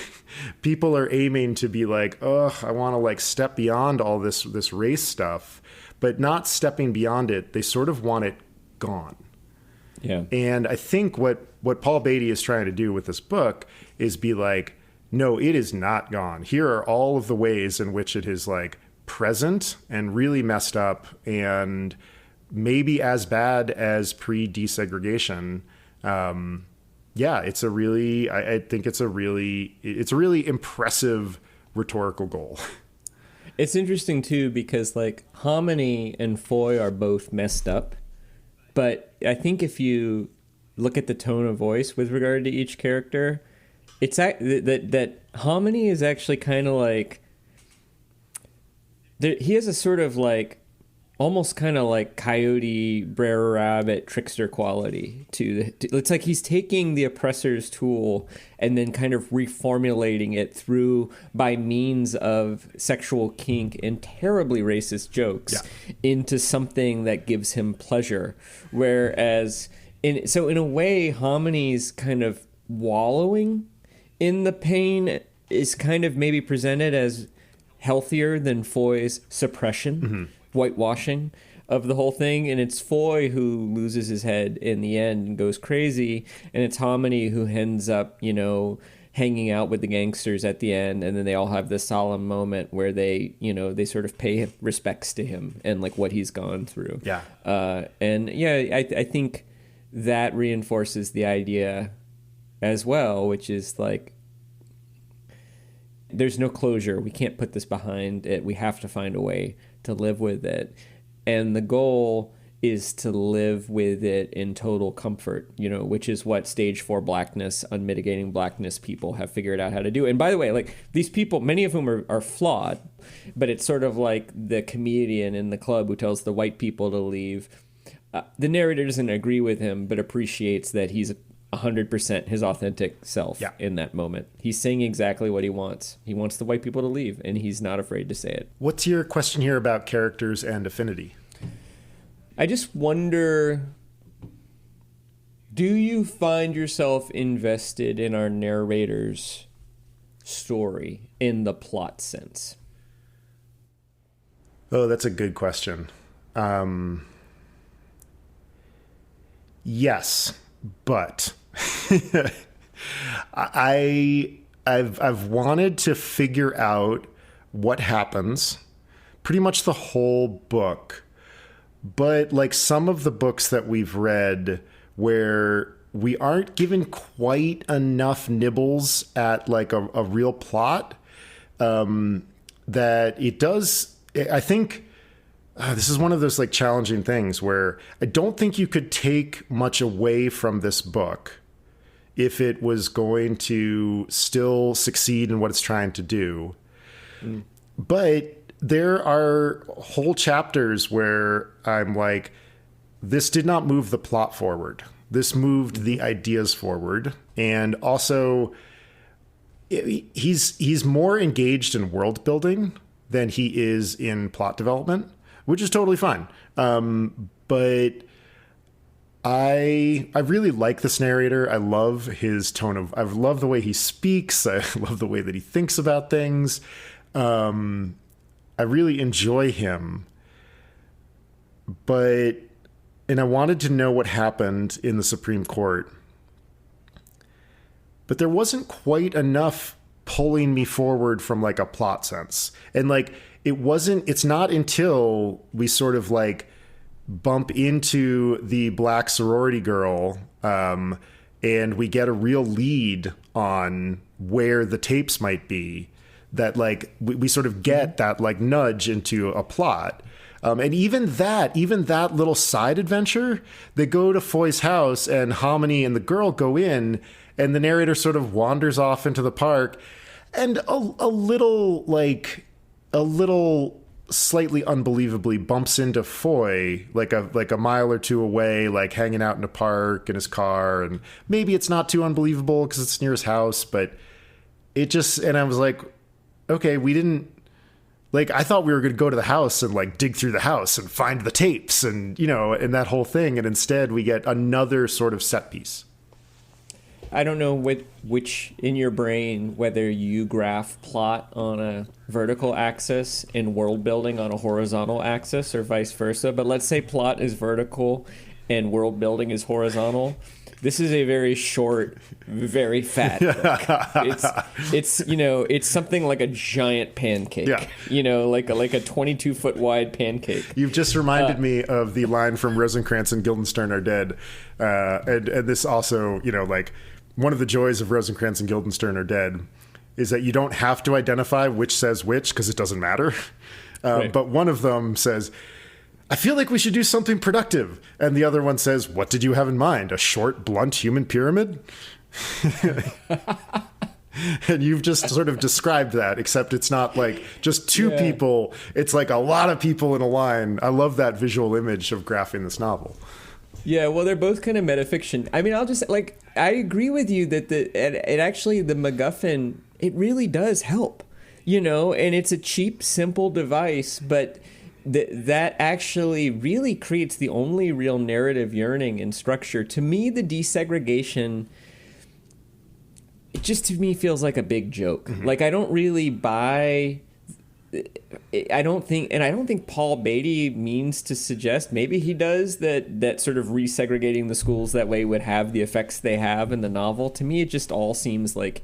people are aiming to be I want to step beyond all this race stuff, but not stepping beyond it. They sort of want it gone. Yeah. And I think what Paul Beatty is trying to do with this book is be no, it is not gone. Here are all of the ways in which it is present and really messed up, and maybe as bad as pre-desegregation. It's a really, I think it's a really impressive rhetorical goal.
It's interesting too, because Hominy and Foy are both messed up, but I think if you look at the tone of voice with regard to each character, it's that Hominy is actually kind of he has a sort of almost kind of like Coyote, Brer Rabbit, trickster quality it's like he's taking the oppressor's tool and then kind of reformulating it through by means of sexual kink and terribly racist jokes into something that gives him pleasure. Whereas in a way, Hominy's kind of wallowing in the pain is kind of maybe presented as healthier than Foy's suppression, whitewashing of the whole thing. And it's Foy who loses his head in the end and goes crazy. And it's Hominy who ends up, hanging out with the gangsters at the end. And then they all have this solemn moment where they sort of pay respects to him and like what he's gone through.
Yeah.
I think that reinforces the idea as well, which is like, there's no closure. We can't put this behind it. We have to find a way to live with it. And the goal is to live with it in total comfort, which is what stage 4 blackness, unmitigating blackness people have figured out how to do. And by the way, like these people, many of whom are flawed, but it's sort of like the comedian in the club who tells the white people to leave. The narrator doesn't agree with him, but appreciates that he's 100% his authentic self in that moment. He's saying exactly what he wants. He wants the white people to leave, and he's not afraid to say it.
What's your question here about characters and affinity?
I just wonder, do you find yourself invested in our narrator's story in the plot sense?
Oh, that's a good question. Yes, but I've wanted to figure out what happens pretty much the whole book. But like some of the books that we've read where we aren't given quite enough nibbles at like a real plot, that it does, I think this is one of those like challenging things where I don't think you could take much away from this book if it was going to still succeed in what it's trying to do. But there are whole chapters where I'm like, this did not move the plot forward. This moved the ideas forward. And also, he's more engaged in world building than he is in plot development, which is totally fine. But I really like this narrator. I love his tone I love the way he speaks. I love the way that he thinks about things. I really enjoy him. And I wanted to know what happened in the Supreme Court. But there wasn't quite enough pulling me forward from like a plot sense. And like, it's not until we sort of like bump into the black sorority girl, and we get a real lead on where the tapes might be, that like we sort of get that like nudge into a plot. And even that little side adventure, they go to Foy's house and Hominy and the girl go in, and the narrator sort of wanders off into the park, and a little slightly unbelievably bumps into Foy like a mile or two away, like hanging out in a park in his car. And maybe it's not too unbelievable because it's near his house, but and I was like, okay, we didn't, like, I thought we were going to go to the house and like dig through the house and find the tapes and, and that whole thing. And instead we get another sort of set piece.
I don't know which in your brain, whether you graph plot on a vertical axis and world building on a horizontal axis or vice versa. But let's say plot is vertical and world building is horizontal. This is a very short, very fat book. It's something like a giant pancake. Yeah. Like a 22-foot wide pancake.
You've just reminded me of the line from Rosencrantz and Guildenstern Are Dead. And this also, like, one of the joys of Rosencrantz and Guildenstern Are Dead is that you don't have to identify which says which because it doesn't matter. Right. But one of them says, I feel like we should do something productive. And the other one says, what did you have in mind? A short, blunt human pyramid? And you've just sort of described that, except it's not like just two people. It's like a lot of people in a line. I love that visual image of graphing this novel.
Yeah, well, they're both kind of metafiction. I mean, I'll just, like, I agree with you that it actually, the MacGuffin, it really does help, you know, and it's a cheap, simple device, but that actually really creates the only real narrative yearning and structure. To me, the desegregation, it just to me feels like a big joke. Mm-hmm. Like, I don't really buy... I don't think Paul Beatty means to suggest, maybe he does, that sort of resegregating the schools that way would have the effects they have in the novel. To me, it just all seems like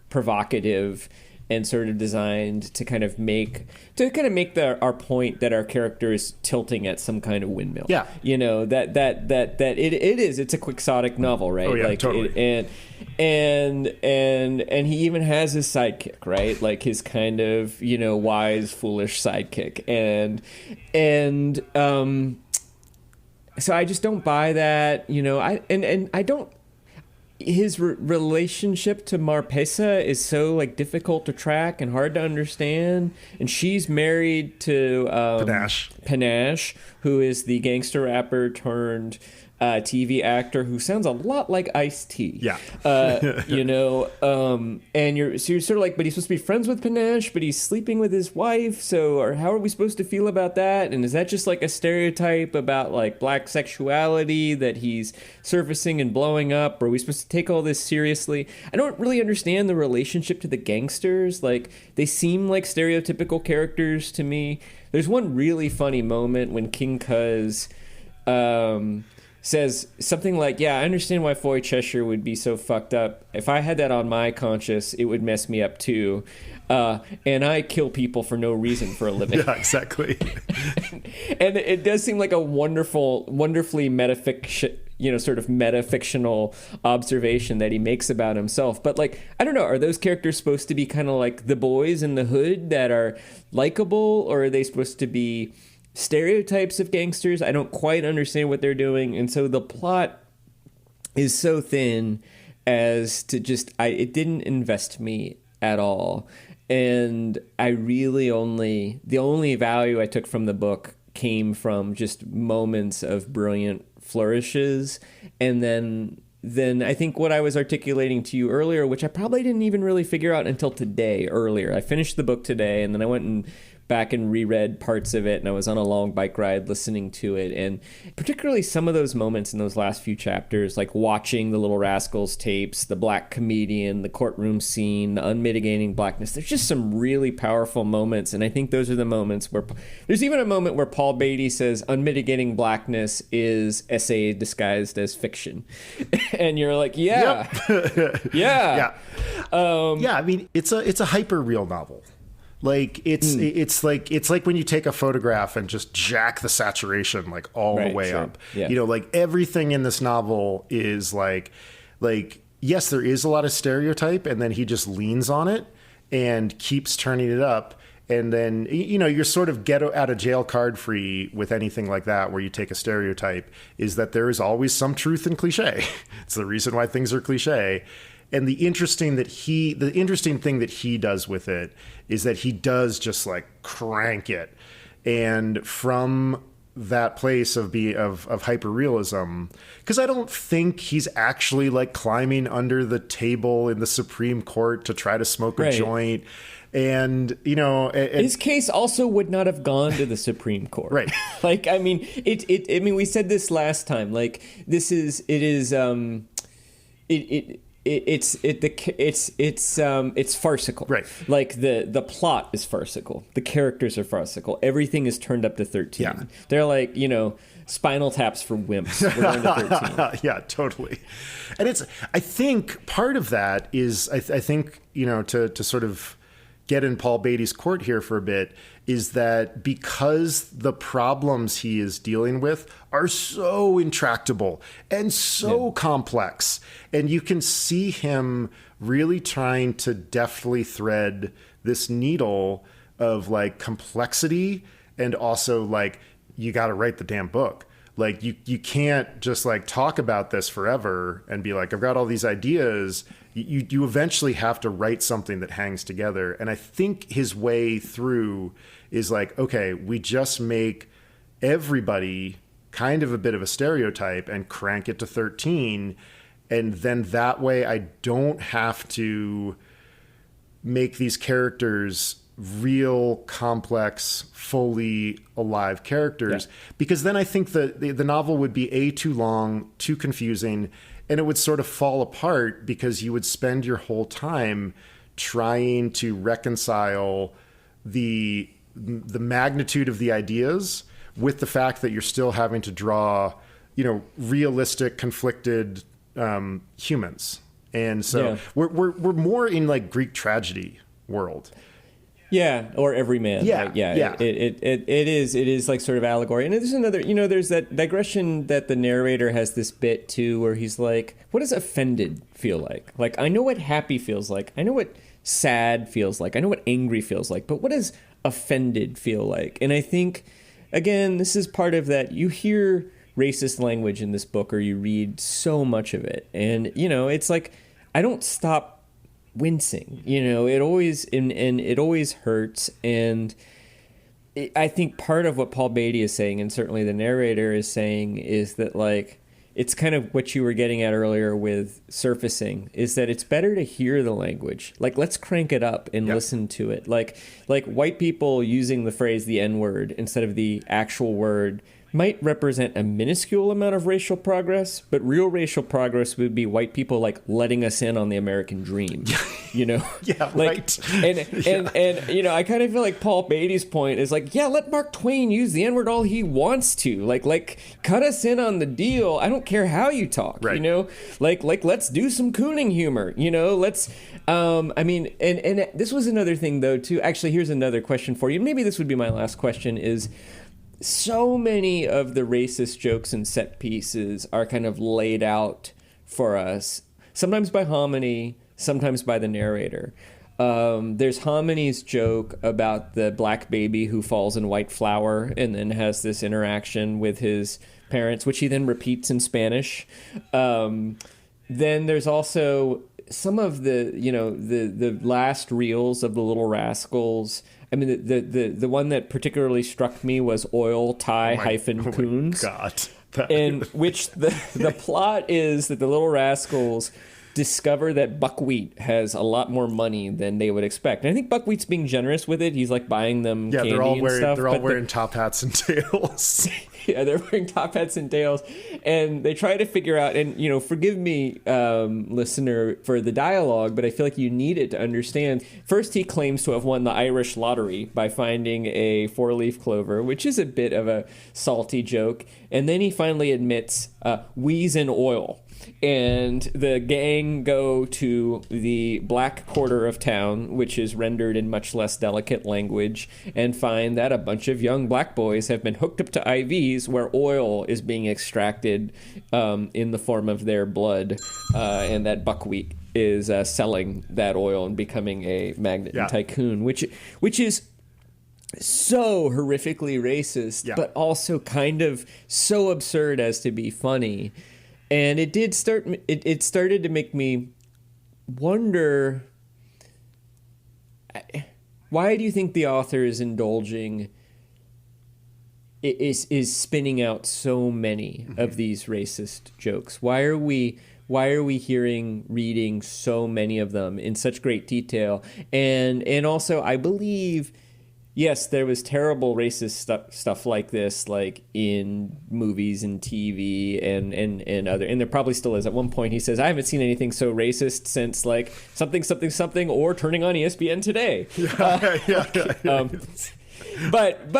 provocative and sort of designed to kind of make our point that our character is tilting at some kind of windmill.
Yeah,
you know, that it's a quixotic novel, right?
Oh yeah,
like,
totally.
And he even has his sidekick, right? Like his kind of, you know, wise, foolish sidekick, and so I just don't buy that, you know. I don't. His relationship to Marpesa is so like difficult to track and hard to understand, and she's married to Panache, who is the gangster rapper turned TV actor who sounds a lot like Ice-T.
Yeah.
You know, and you're sort of like, but he's supposed to be friends with Panache, but he's sleeping with his wife. So, or how are we supposed to feel about that? And is that just like a stereotype about like black sexuality that he's surfacing and blowing up? Or are we supposed to take all this seriously? I don't really understand the relationship to the gangsters. Like, they seem like stereotypical characters to me. There's one really funny moment when King Cuz says something like, yeah, I understand why Foy Cheshire would be so fucked up. If I had that on my conscience, it would mess me up too. And I kill people for no reason for a living.
Yeah, exactly.
And it does seem like a wonderfully sort of metafictional observation that he makes about himself. But like, I don't know, are those characters supposed to be kind of like the boys in the hood that are likable, or are they supposed to be stereotypes of gangsters? I don't quite understand what they're doing, and so the plot is so thin as to just it didn't invest me at all. And I really the only value I took from the book came from just moments of brilliant flourishes, and then I think what I was articulating to you earlier, which I probably didn't even really figure out until earlier. I finished the book today, and then I went and back and reread parts of it, and I was on a long bike ride listening to it, and particularly some of those moments in those last few chapters, like watching the Little Rascals tapes, the black comedian, the courtroom scene, the unmitigating blackness. There's just some really powerful moments, and I think those are the moments where there's even a moment where Paul Beatty says unmitigating blackness is essay disguised as fiction. And you're like, yeah.
Yep.
Yeah.
I mean, it's a hyper real novel. Like it's like when you take a photograph and just jack the saturation like all the way up. Yeah. You know, like everything in this novel is like yes, there is a lot of stereotype, and then he just leans on it and keeps turning it up. And then, you know, you're sort of get out of jail card free with anything like that, where you take a stereotype, is that there is always some truth in cliche. It's the reason why things are cliche. And the interesting thing that he does with it is that he does just like crank it. And from that place of hyperrealism, because I don't think he's actually like climbing under the table in the Supreme Court to try to smoke a joint. And, you know,
his case also would not have gone to the Supreme Court.
Right.
Like, I mean, we said this last time, like, it's farcical.
Right.
Like the plot is farcical. The characters are farcical. Everything is turned up to 13.
Yeah.
They're like, you know, Spinal Taps for wimps. We're going to 13.
Yeah, totally. And I think part of that is, I think, you know, to sort of get in Paul Beatty's court here for a bit, is that because the problems he is dealing with are so intractable and so complex, and you can see him really trying to deftly thread this needle of like complexity, and also like, you got to write the damn book. Like you can't just like talk about this forever and be like, I've got all these ideas. you eventually have to write something that hangs together. And I think his way through is like, okay, we just make everybody kind of a bit of a stereotype and crank it to 13. And then that way I don't have to make these characters real, complex, fully alive characters. Yeah. Because then I think the novel would be too long, too confusing, and it would sort of fall apart because you would spend your whole time trying to reconcile the magnitude of the ideas with the fact that you're still having to draw, realistic, conflicted humans. And so we're more in like Greek tragedy world.
Yeah, or Everyman.
Yeah,
right? Yeah. It is like sort of allegory. And there's another, there's that digression that the narrator has this bit too, where he's like, what does offended feel like? Like, I know what happy feels like. I know what sad feels like. I know what angry feels like. But what does offended feel like? And I think, again, this is part of that. You hear racist language in this book, or you read so much of it. And, it's like, I don't stop wincing, it always and it always hurts. And I think part of what Paul Beatty is saying, and certainly the narrator is saying, is that like it's kind of what you were getting at earlier with surfacing, is that it's better to hear the language. Like, let's crank it up and listen to it. Like white people using the phrase the N-word instead of the actual word might represent a minuscule amount of racial progress, but real racial progress would be white people like letting us in on the American dream,
Yeah,
like,
right.
And I kind of feel like Paul Beatty's point is like, yeah, let Mark Twain use the N-word all he wants to, like cut us in on the deal. I don't care how you talk,
right.
like let's do some cooning humor, let's, and this was another thing though too. Actually, here's another question for you. Maybe this would be my last question is, so many of the racist jokes and set pieces are kind of laid out for us, sometimes by Hominy, sometimes by the narrator. There's Hominy's joke about the black baby who falls in white flour and then has this interaction with his parents, which he then repeats in Spanish. Then there's also some of the last reels of the Little Rascals. I mean, the one that particularly struck me was Oil Tie Coons.
Oh my God.
In which the plot is that the Little Rascals discover that buckwheat has a lot more money than they would expect. And I think buckwheat's being generous with it. He's like buying them candy and stuff.
They're all wearing top hats and tails.
Yeah, they're wearing top hats and tails. And they try to figure out, and, forgive me, listener, for the dialogue, but I feel like you need it to understand. First, he claims to have won the Irish lottery by finding a four-leaf clover, which is a bit of a salty joke. And then he finally admits wheeze and oil. And the gang go to the black quarter of town, which is rendered in much less delicate language, and find that a bunch of young black boys have been hooked up to IVs where oil is being extracted in the form of their blood, and that buckwheat is selling that oil and becoming a magnate and tycoon, which is so horrifically racist, but also kind of so absurd as to be funny. And it did start. It started to make me wonder, why do you think the author is indulging? Is spinning out so many of these racist jokes? Why are we reading so many of them in such great detail? And also, I believe, yes, there was terrible racist stuff like this, like in movies and TV and other, and there probably still is. At one point, he says, "I haven't seen anything so racist since like something something something or turning on ESPN today." But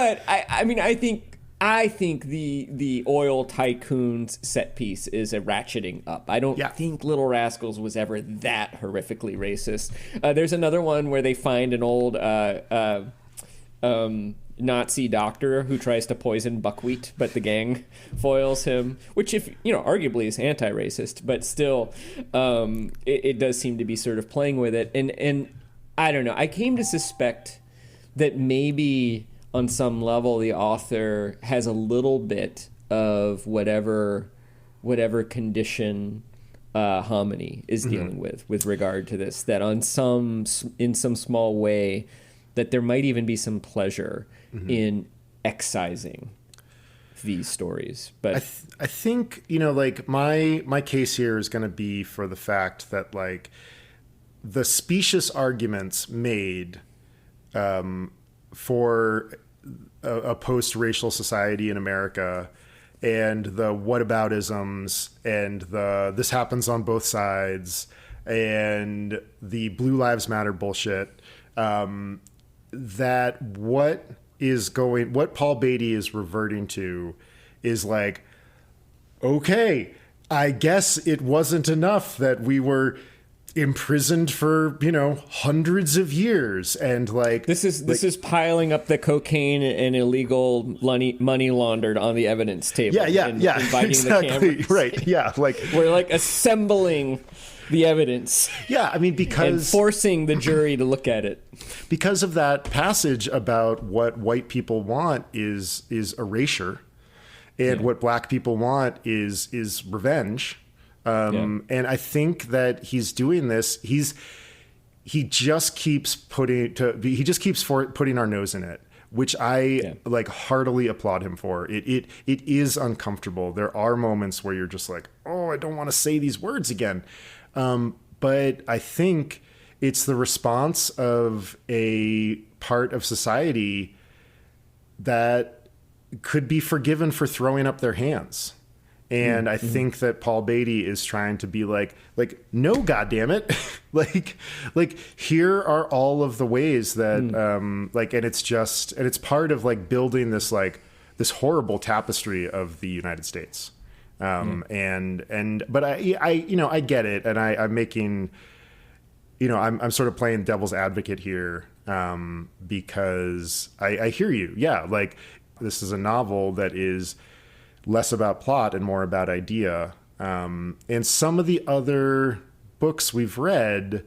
I think the oil tycoons set piece is a ratcheting up. I don't think Little Rascals was ever that horrifically racist. There's another one where they find an old Nazi doctor who tries to poison buckwheat, but the gang foils him, which, if arguably is anti-racist, but still it does seem to be sort of playing with it. And I don't know, I came to suspect that maybe on some level the author has a little bit of whatever condition hominy is dealing with regard to this, that in some small way, that there might even be some pleasure in excising these stories. But
I think, you know, like my case here is going to be for the fact that, like, the specious arguments made for a post-racial society in America, and the whataboutisms, and the this happens on both sides, and the Blue Lives Matter bullshit, that what Paul Beatty is reverting to is like, okay, I guess it wasn't enough that we were imprisoned for, you know, hundreds of years, and like
this is piling up the cocaine and illegal money laundered on the evidence table.
Yeah,
inviting
exactly,
the cameras.
Right. Yeah, like
we're like assembling the evidence.
Yeah, I mean, because
and forcing the jury to look at it.
Because of that passage about what white people want is erasure, and what black people want is revenge. And I think that he's doing this. He just keeps putting our nose in it, which I like heartily applaud him for. It is uncomfortable. There are moments where you're just like, oh, I don't want to say these words again. But I think it's the response of a part of society that could be forgiven for throwing up their hands. And I think that Paul Beatty is trying to be like, no, goddammit. like here are all of the ways that, and it's part of like building this, like this horrible tapestry of the United States. But I get it. And I'm making, you know, I'm sort of playing devil's advocate here, because I hear you. Yeah. Like, this is a novel that is less about plot and more about idea. And some of the other books we've read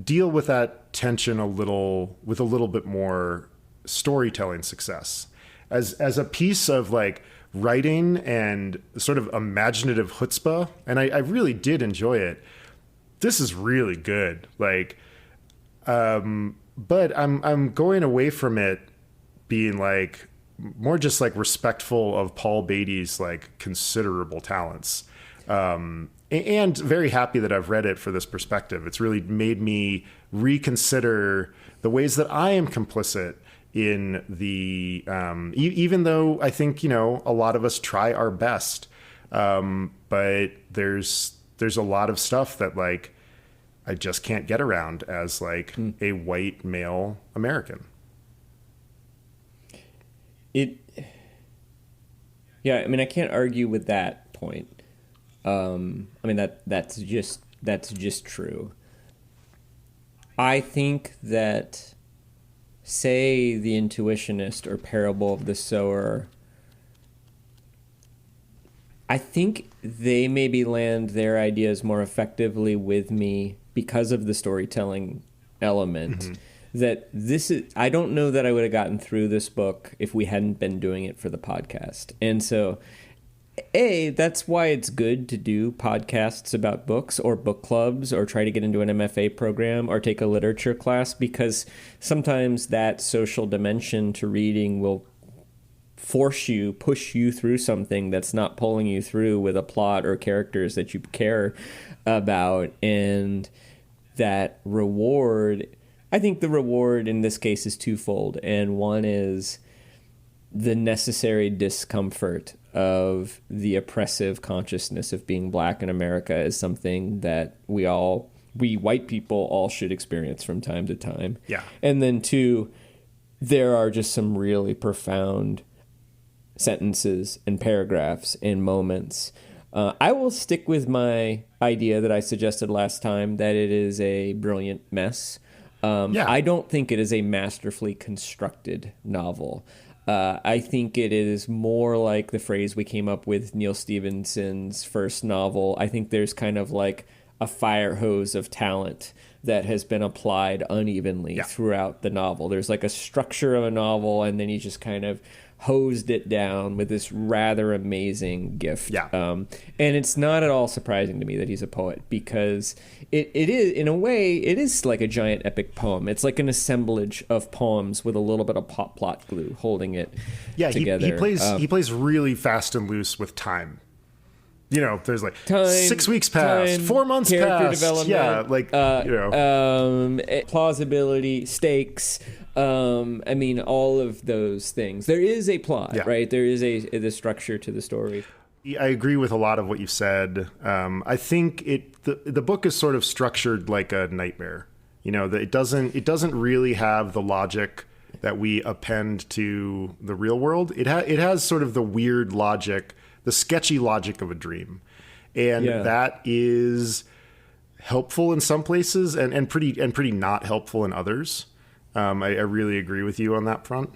deal with that tension with a little bit more storytelling success. As a piece of like writing and sort of imaginative chutzpah, and I really did enjoy it. This is really good. Like, but I'm going away from it being like, more just like respectful of Paul Beatty's like considerable talents, and very happy that I've read it for this perspective. It's really made me reconsider the ways that I am complicit in the, even though I think, you know, a lot of us try our best, but there's a lot of stuff that like I just can't get around as like a white male American.
I mean, I can't argue with that point. I mean, that's just true. I think that, say, The Intuitionist or Parable of the Sower, I think they maybe land their ideas more effectively with me because of the storytelling element. That this is, I don't know that I would have gotten through this book if we hadn't been doing it for the podcast. And so, that's why it's good to do podcasts about books or book clubs or try to get into an MFA program or take a literature class, because sometimes that social dimension to reading will push you through something that's not pulling you through with a plot or characters that you care about. And that reward, I think the reward in this case is twofold. And one is the necessary discomfort of the oppressive consciousness of being black in America is something that we white people all should experience from time to time.
Yeah.
And then two, there are just some really profound sentences and paragraphs and moments. I will stick with my idea that I suggested last time, that it is a brilliant mess. I don't think it is a masterfully constructed novel. I think it is more like the phrase we came up with Neil Stephenson's first novel. I think there's kind of like a fire hose of talent that has been applied unevenly throughout the novel. There's like a structure of a novel, and then he just kind of hosed it down with this rather amazing gift.
Yeah.
And it's not at all surprising to me that he's a poet, because it is, in a way, it is like a giant epic poem. It's like an assemblage of poems with a little bit of plot glue holding it together.
He plays really fast and loose with time. You know, there's like 6 weeks passed, 4 months
character
passed.
development,
Yeah,
plausibility, stakes. I mean, all of those things. There is a plot, right? There is the structure to the story.
I agree with a lot of what you said. I think the book is sort of structured like a nightmare. You know, that it doesn't really have the logic that we append to the real world. It has sort of the weird logic, the sketchy logic of a dream, and that is helpful in some places and pretty not helpful in others. I really agree with you on that front.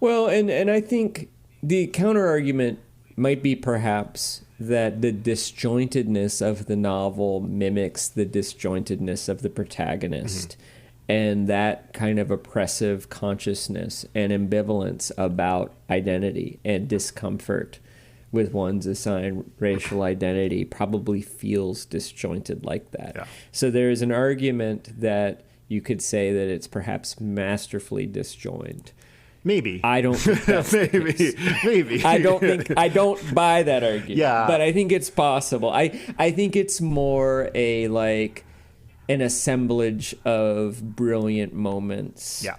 Well, and I think the counter argument might be perhaps that the disjointedness of the novel mimics the disjointedness of the protagonist. And that kind of oppressive consciousness and ambivalence about identity and discomfort with one's assigned racial identity probably feels disjointed like that. Yeah. So there's an argument that you could say that it's perhaps masterfully disjoined.
Maybe.
I don't think that's
maybe.
I don't buy that argument.
Yeah.
But I think it's possible. I think it's more an assemblage of brilliant moments.
Yeah.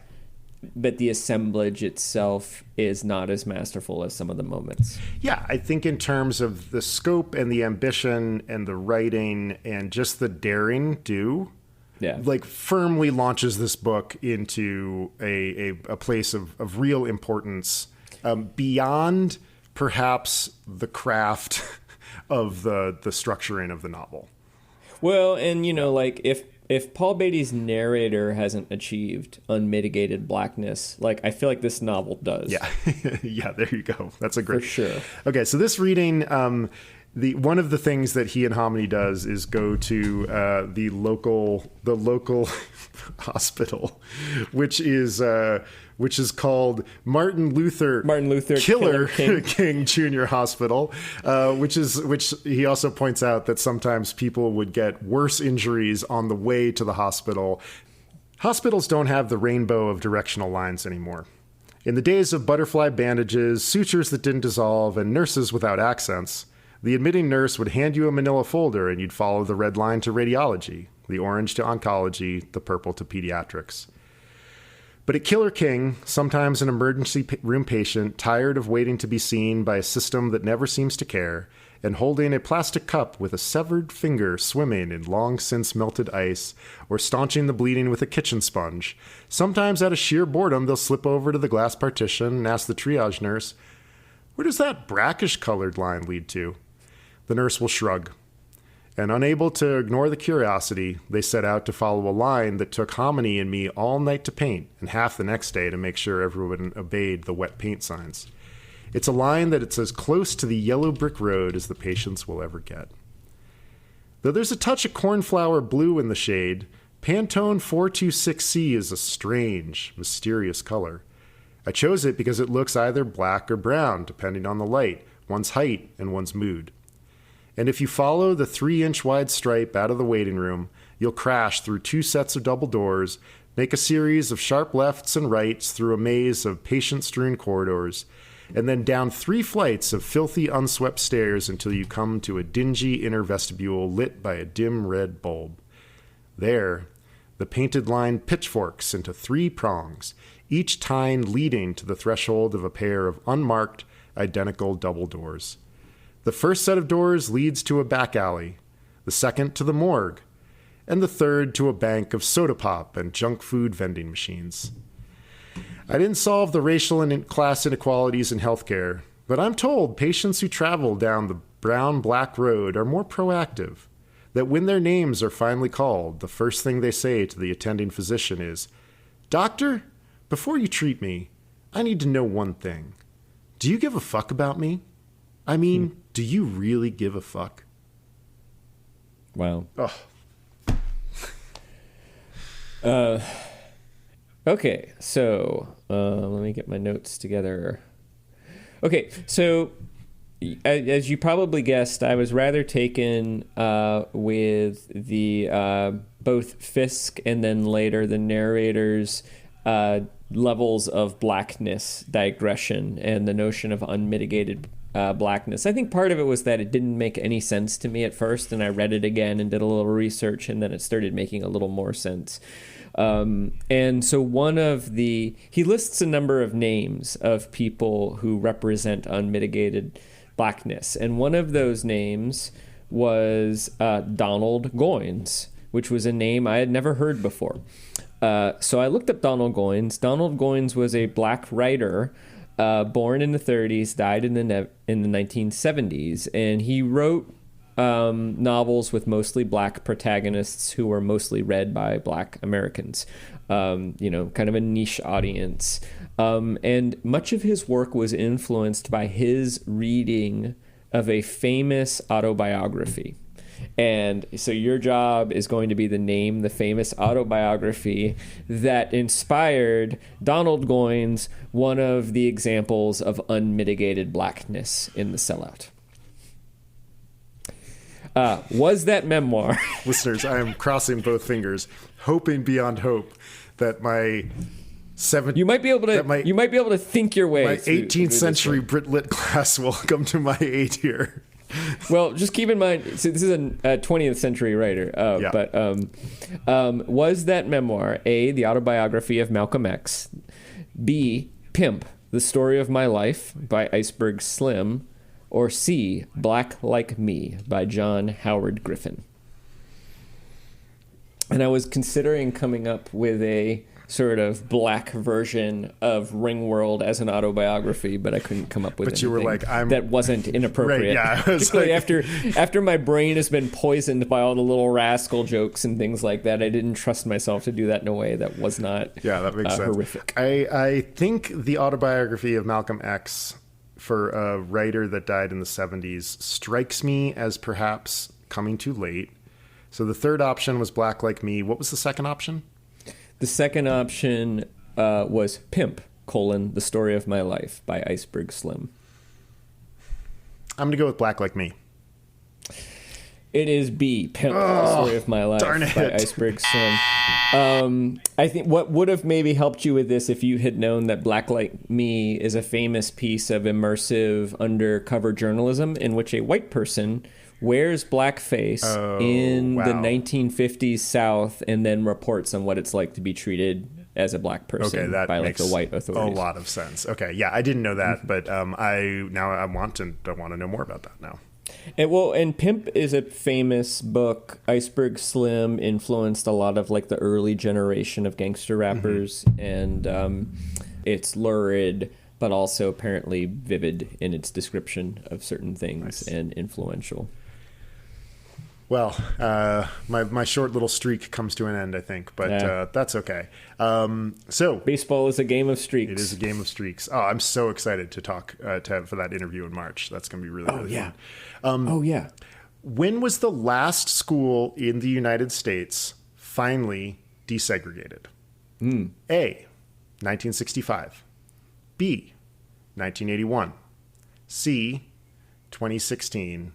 But the assemblage itself is not as masterful as some of the moments.
Yeah, I think in terms of the scope and the ambition and the writing and just the daring like firmly launches this book into a place of real importance beyond perhaps the craft of the structuring of the novel.
Well, and like if Paul Beatty's narrator hasn't achieved unmitigated blackness, I feel like this novel does.
Yeah. Yeah, there you go. That's a great...
For sure.
Okay, so this reading, one of the things that he and Hominy does is go to the local hospital, which is called Martin Luther Killer King Jr. Hospital, which he also points out that sometimes people would get worse injuries on the way to the hospital. Hospitals don't have the rainbow of directional lines anymore. In the days of butterfly bandages, sutures that didn't dissolve, and nurses without accents, the admitting nurse would hand you a manila folder and you'd follow the red line to radiology, the orange to oncology, the purple to pediatrics. But at Killer King, sometimes an emergency room patient, tired of waiting to be seen by a system that never seems to care, and holding a plastic cup with a severed finger swimming in long since melted ice, or staunching the bleeding with a kitchen sponge, sometimes out of sheer boredom they'll slip over to the glass partition and ask the triage nurse, "Where does that brackish-colored line lead to?" The nurse will shrug. And unable to ignore the curiosity, they set out to follow a line that took Hominy and me all night to paint and half the next day to make sure everyone obeyed the wet paint signs. It's a line that it's as close to the yellow brick road as the patients will ever get. Though there's a touch of cornflower blue in the shade, Pantone 426C is a strange, mysterious color. I chose it because it looks either black or brown, depending on the light, one's height, and one's mood. And if you follow the 3-inch wide stripe out of the waiting room, you'll crash through 2 sets of double doors, make a series of sharp lefts and rights through a maze of patient-strewn corridors, and then down 3 flights of filthy, unswept stairs until you come to a dingy inner vestibule lit by a dim red bulb. There, the painted line pitchforks into 3 prongs, each tine leading to the threshold of a pair of unmarked, identical double doors. The first set of doors leads to a back alley, the second to the morgue, and the third to a bank of soda pop and junk food vending machines. I didn't solve the racial and class inequalities in healthcare, but I'm told patients who travel down the brown-black road are more proactive, that when their names are finally called, the first thing they say to the attending physician is, "Doctor, before you treat me, I need to know one thing. Do you give a fuck about me? I mean, do you really give a fuck?"
Wow.
Oh.
Okay, so let me get my notes together. Okay, so as you probably guessed, I was rather taken with the both Fisk and then later the narrator's levels of blackness digression and the notion of unmitigated blackness. I think part of it was that it didn't make any sense to me at first, and I read it again and did a little research, and then it started making a little more sense. And so he lists a number of names of people who represent unmitigated blackness, and one of those names was Donald Goines, which was a name I had never heard before. So I looked up Donald Goines. Donald Goines was a black writer born in the 30s, died in the 1970s, and he wrote novels with mostly black protagonists who were mostly read by black Americans, kind of a niche audience. And much of his work was influenced by his reading of a famous autobiography. And so your job is going to be to name the famous autobiography that inspired Donald Goines, one of the examples of unmitigated blackness in the Sellout. Was that memoir?
Listeners, I am crossing both fingers, hoping beyond hope that my
you might be able to think your way.
My 18th century Brit Lit class will come to my aid here.
Well, just keep in mind, so this is a 20th century writer, but was that memoir A, the autobiography of Malcolm X, B, Pimp, the story of my life by Iceberg Slim, or C, Black Like Me by John Howard Griffin? And I was considering coming up with a sort of black version of Ringworld as an autobiography, but I couldn't come up with anything
you were like,
that wasn't inappropriate.
Right, yeah,
particularly after my brain has been poisoned by all the Little Rascal jokes and things like that. I didn't trust myself to do that in a way that was not
that makes sense.
Horrific.
I think the autobiography of Malcolm X for a writer that died in the 70s strikes me as perhaps coming too late. So the third option was Black Like Me. What was the second option?
The second option was Pimp, the story of my life by Iceberg Slim.
I'm going to go with Black Like Me.
It is B, Pimp, the story of my life by Iceberg Slim. I think what would have maybe helped you with this if you had known that Black Like Me is a famous piece of immersive undercover journalism in which a white person wears blackface in the 1950s South and then reports on what it's like to be treated as a black person by like the white authorities.
A lot of sense. Okay, yeah, I didn't know that, but I want to know more about that now.
And Pimp is a famous book. Iceberg Slim influenced a lot of like the early generation of gangster rappers, and it's lurid, but also apparently vivid in its description of certain things and influential.
Well, my short little streak comes to an end, I think, but that's okay. So
baseball is a game of streaks.
It is a game of streaks. Oh, I'm so excited to talk for that interview in March. That's going to be really fun. When was the last school in the United States finally desegregated? A, 1965. B, 1981. C, 2016.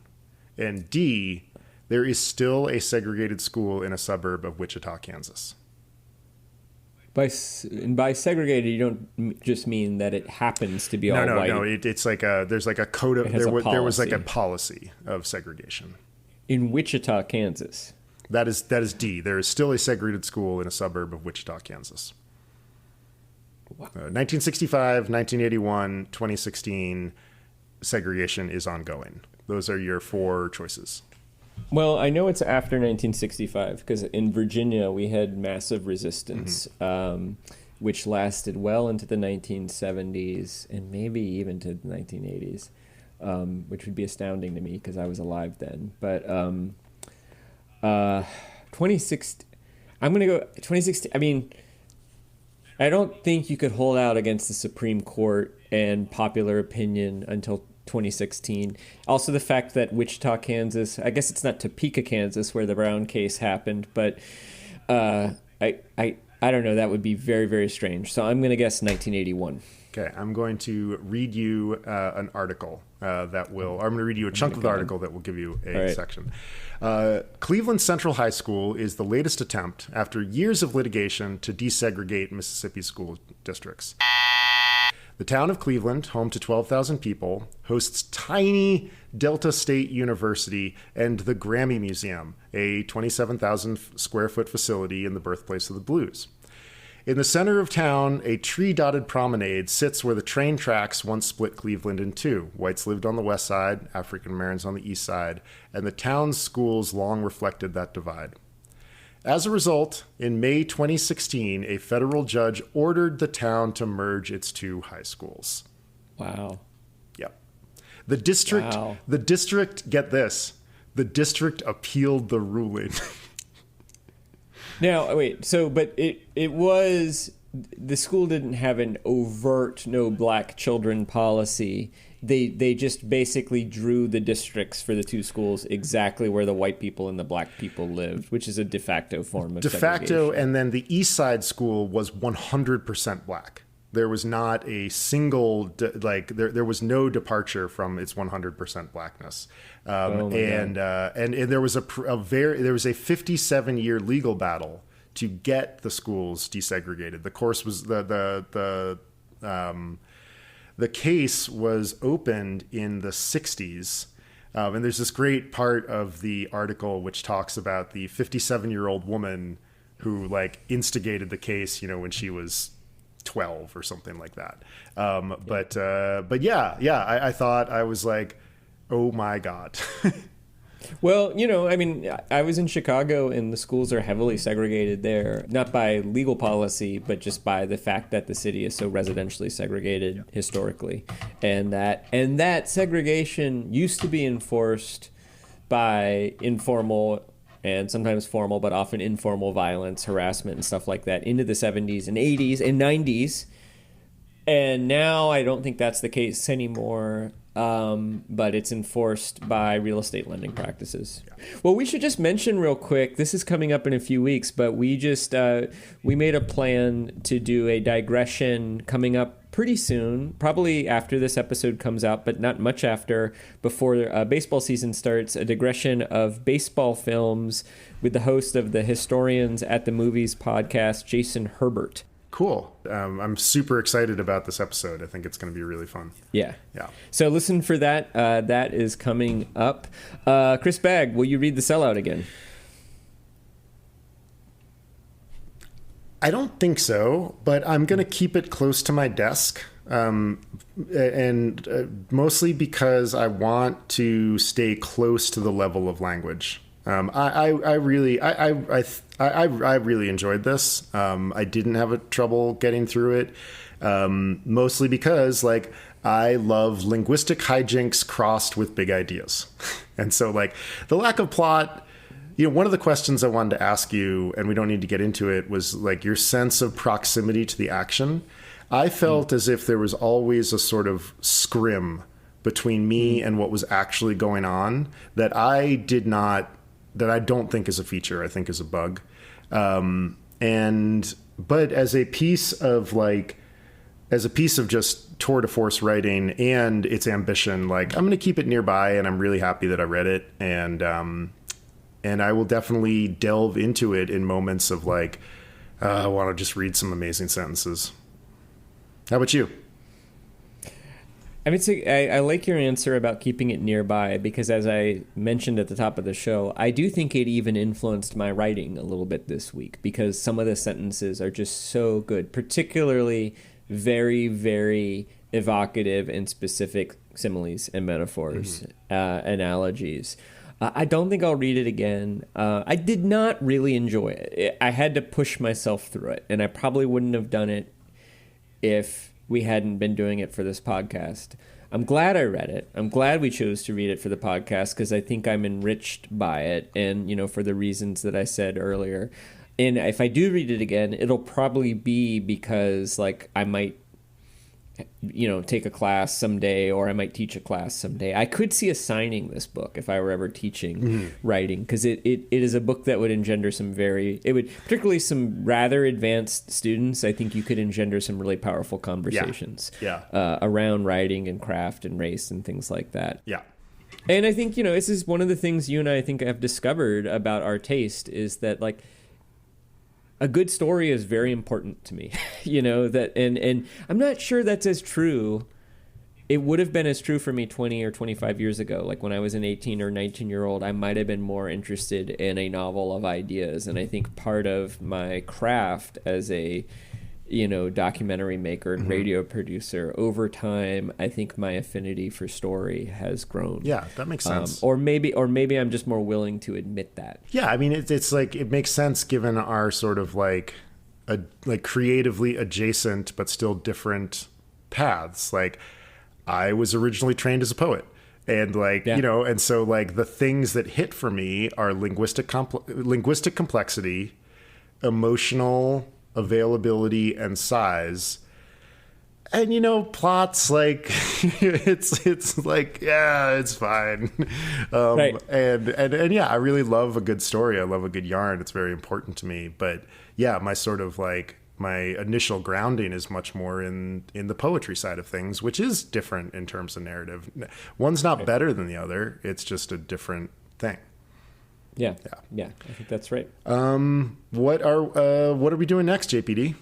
And D, there is still a segregated school in a suburb of Wichita, Kansas.
By segregated, you don't just mean that it happens to be all white.
No. It's like there's like a code of there was like a policy of segregation
in Wichita, Kansas.
That is D. There is still a segregated school in a suburb of Wichita, Kansas. 1965, 1981, 2016. Segregation is ongoing. Those are your four choices.
Well, I know it's after 1965 because in Virginia we had massive resistance, which lasted well into the 1970s and maybe even to the 1980s, which would be astounding to me because I was alive then. But 2016, I'm going to go 2016. I mean, I don't think you could hold out against the Supreme Court and popular opinion until 2016. Also, the fact that Wichita, Kansas, I guess it's not Topeka, Kansas, where the Brown case happened, but I don't know. That would be very, very strange. So I'm going to guess 1981.
Okay, I'm going to read you an article I'm going to read you a chunk of the article that will give you a section. Cleveland Central High School is the latest attempt, after years of litigation, to desegregate Mississippi school districts. The town of Cleveland, home to 12,000 people, hosts tiny Delta State University and the Grammy Museum, a 27,000 square foot facility in the birthplace of the blues. In the center of town, a tree-dotted promenade sits where the train tracks once split Cleveland in two. Whites lived on the west side, African Americans on the east side, and the town's schools long reflected that divide. As a result, in May 2016, a federal judge ordered the town to merge its two high schools.
Wow.
Yep. The district, get this, the district appealed the ruling.
Now, wait, but it was, the school didn't have an overt no black children policy. They just basically drew the districts for the two schools exactly where the white people and the black people lived, which is a de facto form of segregation.
And then the East Side school was 100% black. There was not a single, there was no departure from its 100% blackness. And there was a 57-year legal battle to get the schools desegregated. The course was the case was opened in the 60s. And there's this great part of the article which talks about the 57-year-old woman who instigated the case, when she was 12 or something like that. But I thought, I was like, oh my God.
Well, I was in Chicago and the schools are heavily segregated there, not by legal policy, but just by the fact that the city is so residentially segregated historically. And that segregation used to be enforced by informal and sometimes formal, but often informal violence, harassment, and stuff like that into the 70s and 80s and 90s. And now I don't think that's the case anymore, but it's enforced by real estate lending practices. Yeah. Well, we should just mention real quick, this is coming up in a few weeks, but we made a plan to do a digression coming up pretty soon, probably after this episode comes out, but not much after, before baseball season starts, a digression of baseball films with the host of the Historians at the Movies podcast, Jason Herbert.
Cool. I'm super excited about this episode. I think it's going to be really fun.
Yeah. So listen for that. That is coming up. Chris Bagg, will you read The Sellout again?
I don't think so, but I'm going to keep it close to my desk, and mostly because I want to stay close to the level of language. I really enjoyed this. I didn't have trouble getting through it, mostly because I love linguistic hijinks crossed with big ideas, and so the lack of plot. One of the questions I wanted to ask you, and we don't need to get into it, was your sense of proximity to the action. I felt as if there was always a sort of scrim between me and what was actually going on that I don't think is a feature. I think is a bug. But as a piece of just tour de force writing and its ambition, I'm going to keep it nearby, and I'm really happy that I read it. And I will definitely delve into it in moments of I want to just read some amazing sentences. How about you?
I like your answer about keeping it nearby, because as I mentioned at the top of the show, I do think it even influenced my writing a little bit this week, because some of the sentences are just so good, particularly very, very evocative and specific similes and metaphors, analogies. I don't think I'll read it again. I did not really enjoy it. I had to push myself through it, and I probably wouldn't have done it if we hadn't been doing it for this podcast. I'm glad I read it. I'm glad we chose to read it for the podcast, because I think I'm enriched by it, and, for the reasons that I said earlier. And if I do read it again, it'll probably be because, I might take a class someday, or I might teach a class someday. I could see assigning this book if I were ever teaching writing, because it is a book that would engender particularly some rather advanced students. I think you could engender some really powerful conversations around writing and craft and race and things like that.
Yeah.
And I think, this is one of the things you and I think have discovered about our taste, is that like a good story is very important to me, that, and I'm not sure that's as true. It would have been as true for me 20 or 25 years ago. Like when I was an 18 or 19-year-old, I might have been more interested in a novel of ideas. And I think part of my craft as a, documentary maker and radio producer, over time, I think my affinity for story has grown.
Yeah, that makes sense.
Or maybe I'm just more willing to admit that.
Yeah, I mean, it's like, it makes sense given our sort of like creatively adjacent but still different paths. Like, I was originally trained as a poet. And and so like the things that hit for me are linguistic complexity, emotional availability and size, and plots, like it's like, yeah, it's fine. Right. And yeah, I really love a good story. I love a good yarn. It's very important to me. But yeah, my sort of like my initial grounding is much more in the poetry side of things, which is different in terms of narrative. One's not better than the other. It's just a different thing.
Yeah, I think that's right.
What are we doing next, JPD?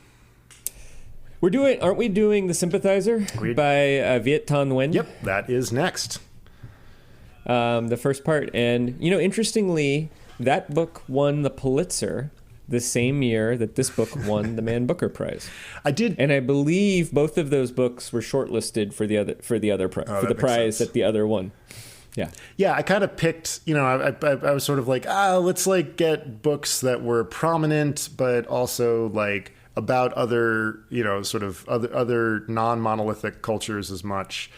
Aren't we doing The Sympathizer by Viet Thanh Nguyen?
Yep, that is next.
The first part, and interestingly, that book won the Pulitzer the same year that this book won the Man Booker Prize.
I did,
and I believe both of those books were shortlisted for the prize that the other won.
Yeah, I kind of picked, I was sort of like, let's like get books that were prominent, but also like about other, sort of other non-monolithic cultures as much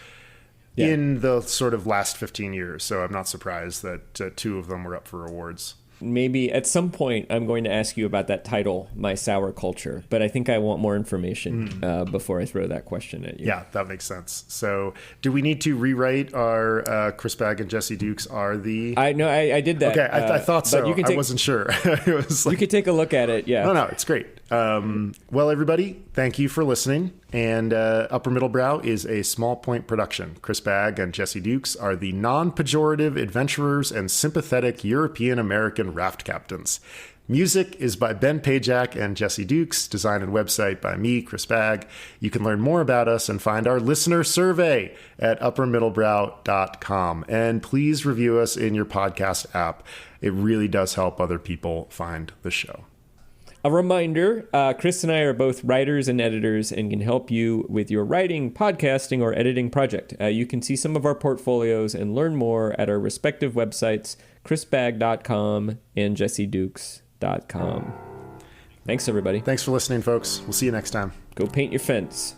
in the sort of last 15 years. So I'm not surprised that two of them were up for awards.
Maybe at some point I'm going to ask you about that title, My Sour Culture, but I think I want more information before I throw that question at you.
Yeah, that makes sense. So do we need to rewrite our Chris Bagg and Jesse Dukes are the...
I did that.
Okay, I thought so. I wasn't sure. It was like...
You could take a look at it, yeah.
No, it's great. Well, everybody, thank you for listening. And Upper Middle Brow is a Small Point production. Chris Bagg and Jesse Dukes are the non-pejorative adventurers and sympathetic European-American raft captains. Music is by Ben Pajak and Jesse Dukes. Design and website by me, Chris Bagg. You can learn more about us and find our listener survey at uppermiddlebrow.com. And please review us in your podcast app. It really does help other people find the show.
A reminder, Chris and I are both writers and editors and can help you with your writing, podcasting, or editing project. You can see some of our portfolios and learn more at our respective websites, chrisbagg.com and jessedukes.com. Thanks, everybody.
Thanks for listening, folks. We'll see you next time.
Go paint your fence.